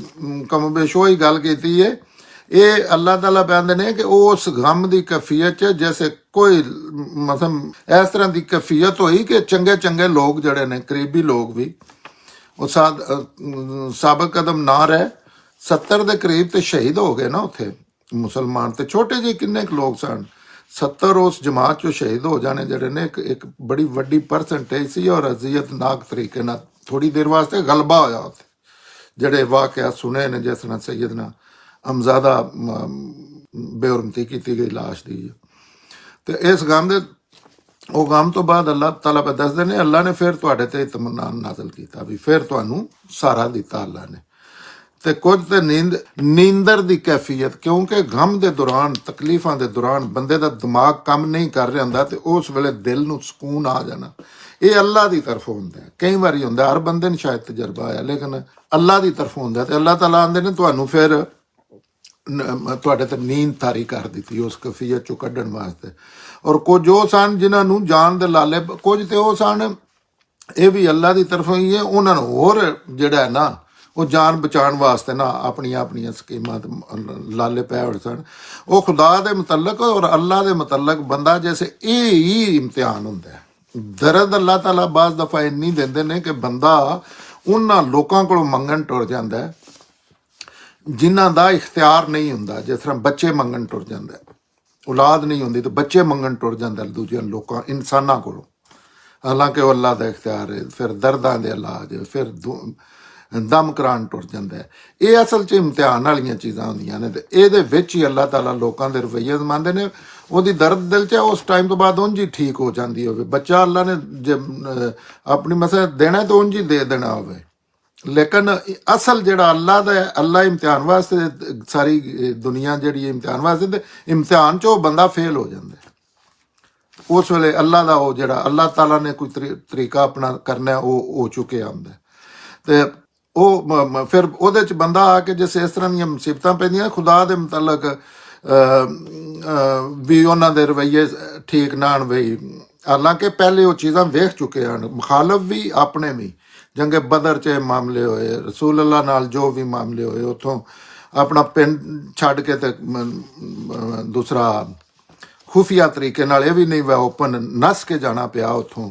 A: ਕਮਬੇਸ਼ ਉਹੀ ਗੱਲ ਕੀਤੀ ਹੈ। ਇਹ ਅੱਲਾਹ ਤਾਲਾ ਕਹਿੰਦੇ ਨੇ ਕਿ ਉਸ ਗਮ ਦੀ ਕੈਫੀਅਤ 'ਚ ਜੈਸੇ ਕੋਈ ਮਤਲਬ ਇਸ ਤਰ੍ਹਾਂ ਦੀ ਕੈਫੀਅਤ ਹੋਈ ਕਿ ਚੰਗੇ ਚੰਗੇ ਲੋਕ ਜਿਹੜੇ ਨੇ, ਕਰੀਬੀ ਲੋਕ ਵੀ, ਉਹ ਸਾਬਤ ਕਦਮ ਨਾ ਰਹਿ 70 ਦੇ ਕਰੀਬ ਤੇ ਸ਼ਹੀਦ ਹੋ ਗਏ ਨਾ ਉੱਥੇ ਮੁਸਲਮਾਨ। ਤੇ ਛੋਟੇ ਜਿਹੇ ਕਿੰਨੇ ਕੁ ਲੋਕ ਸਨ, 70 ਉਸ ਜਮਾਤ 'ਚੋਂ ਸ਼ਹੀਦ ਹੋ ਜਾਣੇ ਜਿਹੜੇ ਨੇ ਇੱਕ ਬੜੀ ਵੱਡੀ ਪਰਸੈਂਟੇਜ ਸੀ। ਔਰ ਅਜ਼ੀਅਤਨਾਕ ਤਰੀਕੇ ਨਾਲ ਥੋੜੀ ਦੇਰ ਵਾਸਤੇ ਗਲਬਾ ਹੋਇਆ ਉੱਥੇ। ਜਿਹੜੇ ਵਾਕਿਆ ਸੁਣੇ ਨੇ, ਜਿਸ ਤਰ੍ਹਾਂ ਸੈਯਦਨਾ ਅਮਜ਼ਾਦਾ ਬੇਹਰਮਤੀ ਕੀਤੀ ਗਈ ਲਾਸ਼ ਦੀ, ਤੇ ਇਸ ਗਮ ਦੇ ਉਹ ਗਮ ਤੋਂ ਬਾਅਦ ਅੱਲਾਹ ਤਾਲਾ ਪਾ ਦੱਸਦੇ ਨੇ ਅੱਲਾ ਨੇ ਫਿਰ ਤੁਹਾਡੇ ਤੇ ਇਤਮਾਨਾਨ ਨਾਜ਼ਲ ਕੀਤਾ, ਵੀ ਫਿਰ ਤੁਹਾਨੂੰ ਸਹਾਰਾ ਦਿੱਤਾ ਅੱਲਾ ਨੇ। ਤੇ ਕੁਝ ਤੇ ਨੀਂਦਰ ਦੀ ਕੈਫੀਅਤ, ਕਿਉਂਕਿ ਗਮ ਦੇ ਦੌਰਾਨ, ਤਕਲੀਫਾਂ ਦੇ ਦੌਰਾਨ ਬੰਦੇ ਦਾ ਦਿਮਾਗ ਕੰਮ ਨਹੀਂ ਕਰ ਰਿਹਾ ਹੁੰਦਾ, ਤੇ ਉਸ ਵੇਲੇ ਦਿਲ ਨੂੰ ਸਕੂਨ ਆ ਜਾਣਾ, ਇਹ ਅੱਲਾ ਦੀ ਤਰਫੋਂ ਹੁੰਦਾ। ਕਈ ਵਾਰੀ ਹੁੰਦਾ, ਹਰ ਬੰਦੇ ਨੂੰ ਸ਼ਾਇਦ ਤਜਰਬਾ ਆਇਆ, ਲੇਕਿਨ ਅੱਲਾ ਦੀ ਤਰਫੋਂ ਹੁੰਦਾ। ਤੇ ਅੱਲਾਹ ਤਾਲਾ ਆਂਦੇ ਨੇ ਤੁਹਾਨੂੰ ਫਿਰ ਤੁਹਾਡੇ ਤੇ ਨੀਂਦ ਤਾਰੀ ਕਰ ਦਿੱਤੀ ਉਸ ਕੈਫੀਅਤ ਚੋਂ ਕੱਢਣ ਵਾਸਤੇ। ਔਰ ਕੁਝ ਉਹ ਸਨ ਜਿਨ੍ਹਾਂ ਨੂੰ ਜਾਨ ਦੇ ਲਾਲੇ, ਕੁਝ ਤੇ ਉਹ ਸਨ, ਇਹ ਵੀ ਅੱਲਾ ਦੀ ਤਰਫੋਂ ਹੀ ਹੈ, ਉਹਨਾਂ ਨੂੰ ਹੋਰ ਜਿਹੜਾ ਹੈ ਨਾ ਉਹ ਜਾਨ ਬਚਾਉਣ ਵਾਸਤੇ ਨਾ ਆਪਣੀਆਂ ਸਕੀਮਾਂ ਲਾਲੇ ਪੈ ਹੋਏ ਸਨ। ਉਹ ਖੁਦਾ ਦੇ ਮੁਤਲਕ ਔਰ ਅੱਲਾ ਦੇ ਮੁਤਲਕ ਬੰਦਾ ਜੈਸੇ ਇਹ ਹੀ ਇਮਤਿਹਾਨ ਹੁੰਦਾ ਹੈ। ਦਰਦ ਅੱਲਾਹ ਤਾਲਾ ਬਾਜ਼ ਦਫਾ ਇੰਨੀ ਦਿੰਦੇ ਨੇ ਕਿ ਬੰਦਾ ਉਹਨਾਂ ਲੋਕਾਂ ਕੋਲੋਂ ਮੰਗਣ ਟੁਰ ਜਾਂਦਾ ਹੈ ਜਿਨ੍ਹਾਂ ਦਾ ਇਖਤਿਆਰ ਨਹੀਂ ਹੁੰਦਾ। ਜਿਸ ਤਰ੍ਹਾਂ ਬੱਚੇ ਮੰਗਣ ਟੁਰ ਜਾਂਦਾ, ਔਲਾਦ ਨਹੀਂ ਹੁੰਦੀ ਤਾਂ ਬੱਚੇ ਮੰਗਣ ਟੁਰ ਜਾਂਦਾ ਦੂਜਿਆਂ ਲੋਕਾਂ, ਇਨਸਾਨਾਂ ਕੋਲੋਂ, ਹਾਲਾਂਕਿ ਉਹ ਅੱਲਾ ਦਾ ਇਖਤਿਆਰ ਹੈ। ਫਿਰ ਦਰਦਾਂ ਦੇ ਇਲਾਜ, ਫਿਰ ਦਮ ਕਰਾਉਣ ਟੁਰ ਜਾਂਦਾ ਹੈ। ਇਹ ਅਸਲ 'ਚ ਇਮਤਿਹਾਨ ਵਾਲੀਆਂ ਚੀਜ਼ਾਂ ਹੁੰਦੀਆਂ ਨੇ, ਤੇ ਇਹਦੇ ਵਿੱਚ ਹੀ ਅੱਲਾਹ ਤਾਲਾ ਲੋਕਾਂ ਦੇ ਰਵੱਈਏ ਮੰਨਦੇ ਨੇ। ਉਹਦੀ ਦਰਦ ਦਿਲ 'ਚ ਉਸ ਟਾਈਮ ਤੋਂ ਬਾਅਦ ਉਂਝ ਹੀ ਠੀਕ ਹੋ ਜਾਂਦੀ ਹੋਵੇ। ਬੱਚਾ ਅੱਲਾ ਨੇ ਜੇ ਆਪਣੀ ਮਸਾ ਦੇਣਾ ਤਾਂ ਉਂਝ ਹੀ ਦੇ ਦੇਣਾ ਹੋਵੇ, ਲੇਕਿਨ ਅਸਲ ਜਿਹੜਾ ਅੱਲਾ ਦਾ, ਅੱਲਾ ਇਮਤਿਹਾਨ ਵਾਸਤੇ, ਸਾਰੀ ਦੁਨੀਆ ਜਿਹੜੀ ਇਮਤਿਹਾਨ ਵਾਸਤੇ, ਤੇ ਇਮਤਿਹਾਨ 'ਚ ਉਹ ਬੰਦਾ ਫੇਲ ਹੋ ਜਾਂਦਾ। ਉਸ ਵੇਲੇ ਅੱਲਾ ਦਾ ਉਹ ਜਿਹੜਾ ਅੱਲਾਹ ਤਾਲਾ ਨੇ ਕੋਈ ਤਰੀਕਾ ਆਪਣਾ ਕਰਨਾ, ਉਹ ਹੋ ਚੁੱਕਿਆ ਹੁੰਦਾ। ਤੇ ਉਹ ਫਿਰ ਉਹਦੇ 'ਚ ਬੰਦਾ ਆ ਕੇ ਜਿਸ ਇਸ ਤਰ੍ਹਾਂ ਦੀਆਂ ਮੁਸੀਬਤਾਂ ਪੈਂਦੀਆਂ, ਖੁਦਾ ਦੇ ਮੁਤਲਕ ਵੀ ਉਹਨਾਂ ਦੇ ਰਵੱਈਏ ਠੀਕ ਨਾ ਹਨ ਬਈ, ਹਾਲਾਂਕਿ ਪਹਿਲੇ ਉਹ ਚੀਜ਼ਾਂ ਵੇਖ ਚੁੱਕੇ ਹਨ। ਮੁਖਾਲਫ ਵੀ, ਆਪਣੇ ਵੀ। ਜੰਗੇ ਬਦਰ 'ਚ ਮਾਮਲੇ ਹੋਏ, ਰਸੂਲ ਅੱਲਾ ਨਾਲ ਜੋ ਵੀ ਮਾਮਲੇ ਹੋਏ, ਉੱਥੋਂ ਆਪਣਾ ਪਿੰਡ ਛੱਡ ਕੇ ਤੇ ਦੂਸਰਾ ਖੁਫੀਆ ਤਰੀਕੇ ਨਾਲ, ਇਹ ਵੀ ਨਹੀਂ ਵਾ ਓਪਨ ਨੱਸ ਕੇ ਜਾਣਾ ਪਿਆ ਉੱਥੋਂ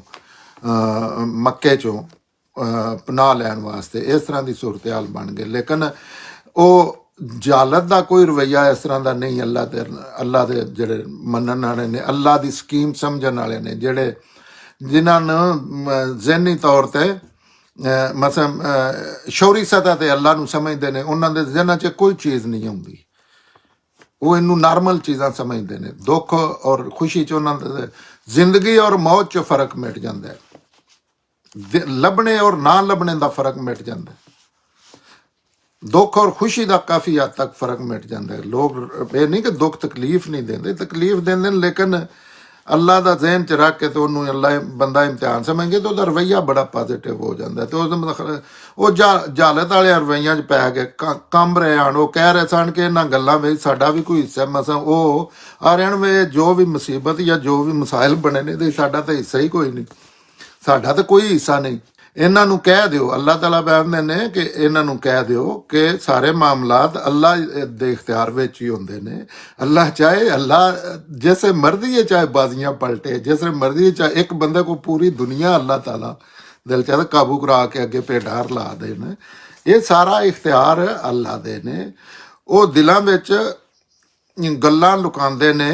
A: ਮੱਕੇ 'ਚੋਂ ਪਨਾਹ ਲੈਣ ਵਾਸਤੇ। ਇਸ ਤਰ੍ਹਾਂ ਦੀ ਸੂਰਤ ਹਾਲ ਬਣ ਗਈ। ਲੇਕਿਨ ਉਹ ਜਾਲਤ ਦਾ ਕੋਈ ਰਵੱਈਆ ਇਸ ਤਰ੍ਹਾਂ ਦਾ ਨਹੀਂ। ਅੱਲਾ ਦੇ ਜਿਹੜੇ ਮੰਨਣ ਵਾਲੇ ਨੇ, ਅੱਲਾ ਦੀ ਸਕੀਮ ਸਮਝਣ ਵਾਲੇ ਨੇ, ਜਿਨ੍ਹਾਂ ਨੂੰ ਜ਼ਹਿਨੀ ਤੌਰ ਤੇ ਮਸਲਨ ਸ਼ੌਰੀ ਸਤਹ ਤੇ ਅੱਲਾ ਨੂੰ ਸਮਝਦੇ ਨੇ, ਉਹਨਾਂ ਦੇ ਜ਼ਿਹਨਾਂ 'ਚ ਕੋਈ ਚੀਜ਼ ਨਹੀਂ ਹੁੰਦੀ। ਉਹ ਇਹਨੂੰ ਨਾਰਮਲ ਚੀਜ਼ਾਂ ਸਮਝਦੇ ਨੇ। ਦੁੱਖ ਔਰ ਖੁਸ਼ੀ 'ਚ ਉਹਨਾਂ ਦੇ ਜ਼ਿੰਦਗੀ ਔਰ ਮੌਤ 'ਚ ਫਰਕ ਮਿਟ ਜਾਂਦਾ ਹੈ। ਲੱਭਣੇ ਔਰ ਨਾ ਲੱਭਣੇ ਦਾ ਫਰਕ ਮਿਟ ਜਾਂਦਾ। ਦੁੱਖ ਔਰ ਖੁਸ਼ੀ ਦਾ ਕਾਫੀ ਹੱਦ ਤੱਕ ਫਰਕ ਮਿਟ ਜਾਂਦਾ ਹੈ। ਲੋਕ ਇਹ ਨਹੀਂ ਕਿ ਦੁੱਖ ਤਕਲੀਫ ਨਹੀਂ ਦਿੰਦੇ, ਤਕਲੀਫ ਦਿੰਦੇ ਨੇ, ਲੇਕਿਨ ਅੱਲਾ ਦਾ ਜ਼ਿਹਨ 'ਚ ਰੱਖ ਕੇ ਤੇ ਉਹਨੂੰ ਅੱਲਾ ਬੰਦਾ ਇਮਤਿਹਾਨ ਸਮਝੇ ਤਾਂ ਉਹਦਾ ਰਵੱਈਆ ਬੜਾ ਪੋਜ਼ੀਟਿਵ ਹੋ ਜਾਂਦਾ। ਤੇ ਉਹਦਾ ਮਤਲਬ ਉਹ ਜਾਲਤ ਵਾਲੇ ਰਵੱਈਆਂ 'ਚ ਪੈ ਕੇ ਕੰਬ ਰਹੇ ਹਨ। ਉਹ ਕਹਿ ਰਹੇ ਸਨ ਕਿ ਇਹਨਾਂ ਗੱਲਾਂ ਵਿੱਚ ਸਾਡਾ ਵੀ ਕੋਈ ਹਿੱਸਾ, ਮਸਾਂ ਉਹ ਆਰਿਆਂ ਵਿੱਚ ਜੋ ਵੀ ਮੁਸੀਬਤ ਜਾਂ ਜੋ ਵੀ ਮਸਾਇਲ ਬਣੇ ਨੇ, ਤੇ ਸਾਡਾ ਤਾਂ ਹਿੱਸਾ ਹੀ ਕੋਈ ਨਹੀਂ, ਸਾਡਾ ਤਾਂ ਕੋਈ ਹਿੱਸਾ ਨਹੀਂ। ਇਹਨਾਂ ਨੂੰ ਕਹਿ ਦਿਓ, ਅੱਲਾਹ ਤਾਲਾ ਕਹਿੰਦੇ ਨੇ ਕਿ ਇਹਨਾਂ ਨੂੰ ਕਹਿ ਦਿਓ ਕਿ ਸਾਰੇ ਮਾਮਲਾਤ ਅੱਲਾਹ ਦੇ ਇਖਤਿਆਰ ਵਿੱਚ ਹੀ ਹੁੰਦੇ ਨੇ। ਅੱਲਾਹ ਚਾਹੇ, ਅੱਲਾਹ जैसे मर्जी है चाहे बाजियां पलटे, जैसे मर्जी है चाहे एक बंदे को पूरी दुनिया अल्लाह ताला दिल चाहे काबू करा के अगे पेटार ला देन। ये सारा इख्तियार अल्लाह दे ने। वो दिलों ਵਿੱਚ ਗੱਲਾਂ ਲੁਕਾਉਂਦੇ ਨੇ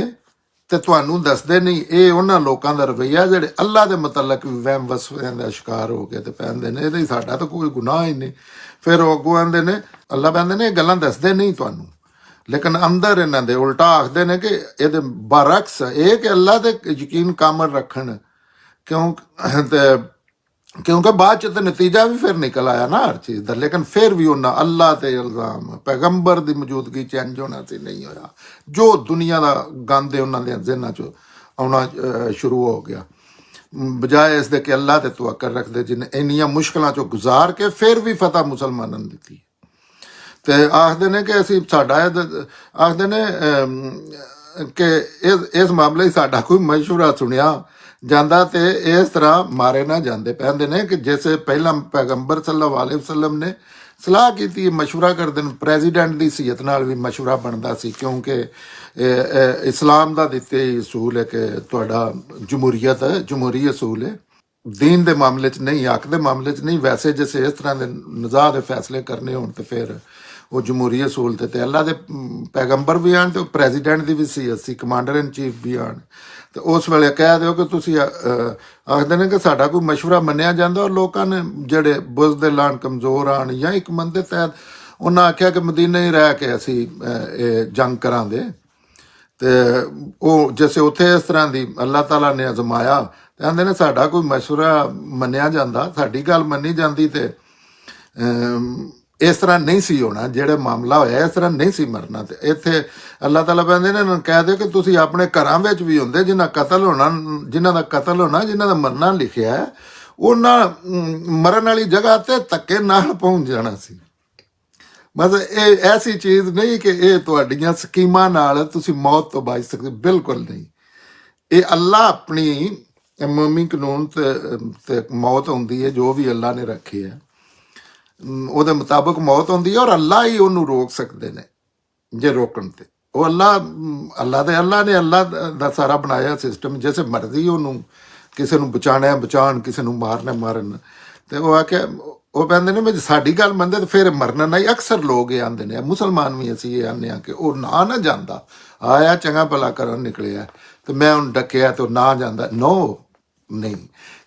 A: ਤੇ ਤੁਹਾਨੂੰ ਦੱਸਦੇ ਨਹੀਂ। ਇਹ ਉਹਨਾਂ ਲੋਕਾਂ ਦਾ ਰਵੱਈਆ ਜਿਹੜੇ ਅੱਲਾ ਦੇ ਮੁਤਲਕ ਵੀ ਵਹਿਮ ਵਸਵਸਿਆਂ ਦਾ ਸ਼ਿਕਾਰ ਹੋ ਕੇ ਤੇ ਪੈਂਦੇ ਨੇ ਇਹਦੇ ਸਾਡਾ ਤਾਂ ਕੋਈ ਗੁਨਾਹ ਹੀ ਨਹੀਂ। ਫਿਰ ਉਹ ਅੱਗੋਂ ਆਂਦੇ ਨੇ, ਅੱਲਾ ਕਹਿੰਦੇ ਨੇ ਇਹ ਗੱਲਾਂ ਦੱਸਦੇ ਨਹੀਂ ਤੁਹਾਨੂੰ, ਲੇਕਿਨ ਅੰਦਰ ਇਹਨਾਂ ਦੇ ਉਲਟਾ ਆਖਦੇ ਨੇ ਕਿ ਇਹਦੇ ਬਰਅਕਸ ਇਹ ਕਿ ਅੱਲਾ ਤੇ ਯਕੀਨ ਕਾਮਲ ਰੱਖਣ। ਕਿਉਂ ਤੇ क्योंकि बाद च तो नतीजा भी फिर निकल आया ना हर चीज़ का। लेकिन फिर भी उन्हें अल्लाह ते इल्जाम पैगंबर की मौजूदगी च इंज होना सी नहीं होया। जो दुनिया का गंद उन्होंने जिन्हों चो आना शुरू हो गया, बजाय इसके कि अल्लाह ते तवक्कल रखते जिन्हें इन्नियां मुश्किलों चो गुजार के फिर भी फतह मुसलमानों ने दी। तो आखते ने कि असी साडा आखते ने कि इस मामले साडा कोई मशवरा सुनिया ਜਾਂਦਾ ਤੇ ਇਸ ਤਰ੍ਹਾਂ ਮਾਰੇ ਨਾ ਜਾਂਦੇ। ਕਹਿੰਦੇ ਨੇ ਕਿ ਜੈਸੇ ਪਹਿਲਾਂ ਪੈਗੰਬਰ ਸੱਲੱਲਾਹੁ ਅਲੈਹਿ ਵਸੱਲਮ ਨੇ ਸਲਾਹ ਕੀਤੀ, ਮਸ਼ਵਰਾ ਕਰਦੇ ਨੇ, ਪ੍ਰੈਜ਼ੀਡੈਂਟ ਦੀ ਸੀਅਤ ਨਾਲ ਵੀ ਮਸ਼ਵਰਾ ਬਣਦਾ ਸੀ, ਕਿਉਂਕਿ ਇਸਲਾਮ ਦਾ ਦਿੱਤੇ ਅਸੂਲ ਹੈ ਕਿ ਤੁਹਾਡਾ ਜਮਹੂਰੀ ਅਸੂਲ ਹੈ। दीन के मामले च नहीं, हक के मामले च नहीं। वैसे जैसे इस तरह के निज़ाह के फैसले करने हो तो फिर वो जमहूरी असूल ते अल्लाह के पैगंबर भी आन तो प्रेजिडेंट की भी सी कमांडर इन चीफ भी आन। तो उस वेले कह दो कि तुसी आखते ने कि साडा कोई मशवरा मन्निया जाता। और लोगों ने जड़े बुजदे लान कमज़ोर आन या एक मन के तहत उन्हें आख्या कि मदीने ही रह के असी जंग करा दे। तो वो जैसे उत्थे इस तरह की अल्लाह ताला ने आजमाया कहते ने साडा कोई मशवरा मन्निया जाता, साडी गल मन्नी जाती तो इस तरह नहीं सी होना। जेड़ा मामला होया इस तरह नहीं सी मरना। तो इत्थे अल्लाह ताला कहते ने कह दो कि तुसी अपने घरां विच भी होंदे जिन्हां कतल होना, जिन्हां दा कतल होना, जिन्हां दा मरना लिखिया है, उन्हां मरन वाली जगह ते धक्के नाल पहुंच जाना सी। बस ये ऐसी चीज़ नहीं कि ये तुहाडियां स्कीमां नाल तुसी मौत तो बच सकते, बिल्कुल नहीं। ये अल्लाह अपनी मौमी कानून ते मौत होंदी है, जो भी अल्लाह ने रखी है ਉਹਦੇ ਮੁਤਾਬਕ मौत होंदी है। और अल्लाह ही ਉਹਨੂੰ रोक सकते हैं जे रोकण ते ਉਹ अल्लाह ने अल्लाह ਦਾ ਸਾਰਾ ਬਣਾਇਆ सिस्टम। जैसे मर्जी ਉਹਨੂੰ ਕਿਸੇ ਨੂੰ ਬਚਾਣਾ ਬਚਾਣ, ਕਿਸੇ ਨੂੰ ਮਾਰਨਾ ਮਾਰਨ। ਤੇ ਉਹ ਆਖਿਆ ਉਹ ਕਹਿੰਦੇ ਨੇ ਵੀ ਸਾਡੀ ਗੱਲ ਮੰਨਦੇ ਤੇ ਫਿਰ ਮਰਨਾ ਨਹੀਂ। ਅਕਸਰ ਲੋਕ ਇਹ ਆਂਦੇ ਨੇ, ਮੁਸਲਮਾਨ ਵੀ ਅਸੀਂ ਇਹ ਆਨੇ ਆ ਕਿ ਉਹ ਨਾ ਜਾਂਦਾ, ਆਇਆ ਚੰਗਾ ਭਲਾ ਕਰਨ ਨਿਕਲਿਆ ਤੇ ਮੈਂ ਉਹਨੂੰ ਡੱਕਿਆ ਤੇ ਉਹ ਨਾ ਜਾਂਦਾ। ਨੋ ਨਹੀਂ,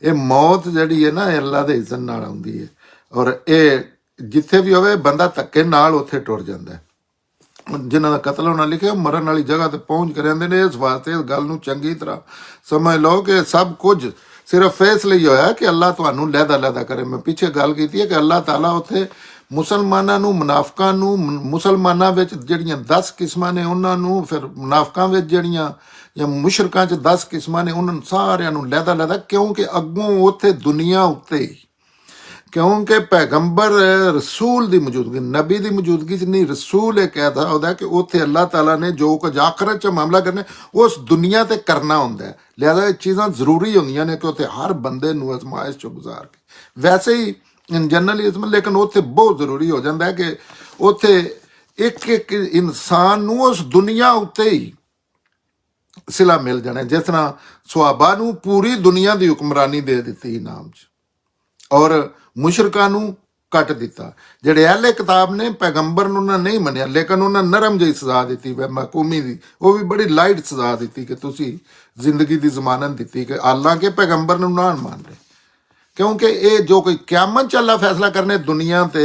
A: ਇਹ ਮੌਤ ਜਿਹੜੀ ਹੈ ਨਾ ਅੱਲਾਹ ਦੇ ਇਜ਼ਨ ਨਾਲ ਆਉਂਦੀ ਹੈ। ਔਰ ਇਹ ਜਿੱਥੇ ਵੀ ਹੋਵੇ ਬੰਦਾ ਧੱਕੇ ਨਾਲ ਉੱਥੇ ਟੁਰ ਜਾਂਦਾ। ਜਿਨ੍ਹਾਂ ਦਾ ਕਤਲ ਹੋਣਾ ਲਿਖਿਆ ਮਰਨ ਵਾਲੀ ਜਗ੍ਹਾ ਤੇ ਪਹੁੰਚ ਕੇ ਰਹਿੰਦੇ ਨੇ। ਇਸ ਵਾਸਤੇ ਇਸ ਗੱਲ ਨੂੰ ਚੰਗੀ ਤਰ੍ਹਾਂ ਸਮਝ ਲਓ ਕਿ ਸਭ ਕੁਝ ਸਿਰਫ ਇਸ ਲਈ ਹੋਇਆ ਕਿ ਅੱਲਾਹ ਤੁਹਾਨੂੰ ਲਹਿਦਾ ਕਰੇ। ਮੈਂ ਪਿੱਛੇ ਗੱਲ ਕੀਤੀ ਹੈ ਕਿ ਅੱਲਾਹ ਤਾਲਾ ਉੱਥੇ ਮੁਸਲਮਾਨਾਂ ਨੂੰ, ਮੁਨਾਫਕਾਂ ਨੂੰ, ਮੁਸਲਮਾਨਾਂ ਵਿੱਚ ਜਿਹੜੀਆਂ 10 ਕਿਸਮਾਂ ਨੇ ਉਹਨਾਂ ਨੂੰ, ਫਿਰ ਮੁਨਾਫਕਾਂ ਵਿੱਚ ਜਿਹੜੀਆਂ ਜਾਂ ਮੁਸ਼ਰਕਾਂ 'ਚ 10 ਕਿਸਮਾਂ ਨੇ ਉਹਨਾਂ ਨੂੰ ਸਾਰਿਆਂ ਨੂੰ ਲਹਿਦਾ ਕਿਉਂਕਿ ਅੱਗੋਂ ਉੱਥੇ ਦੁਨੀਆ ਉੱਤੇ क्योंकि पैगंबर रसूल की मौजूदगी, नबी की मौजूदगी च नहीं, रसूल एक ऐसा होता है कि उत्थे अल्लाह ताला ने जो कुछ आखिरत च मामला करना उस दुनिया ते करना होंदा है। लिहाजा ये चीज़ां जरूरी होंदियां ने कि उत्थे हर बंदे नूं अजमाइश चों गुजार के वैसे ही इन जनरलिज्म, लेकिन उत्थे बहुत जरूरी हो जाता है कि उत्थे एक एक इंसान नूं उस दुनिया उत्ते ही सिला मिल जाना। जिस तरह सुहाबा नूं पूरी दुनिया की हुक्मरानी दे दी इनाम च और मुशरकां नूं कट दिता। ਜਿਹੜੇ अहले किताब ने पैगंबर ਨੂੰ ਉਹਨਾਂ नहीं ਮੰਨਿਆ, लेकिन उन्होंने नरम ਜਿਹੀ सजा दी महकूमी की, वो भी बड़ी लाइट सजा दी कि तुसी जिंदगी की जमानत दी कि हालांकि पैगंबर ਨੂੰ ना मान रहे। क्योंकि ये जो कोई क्यामत च अल्लाह फैसला करने दुनिया ते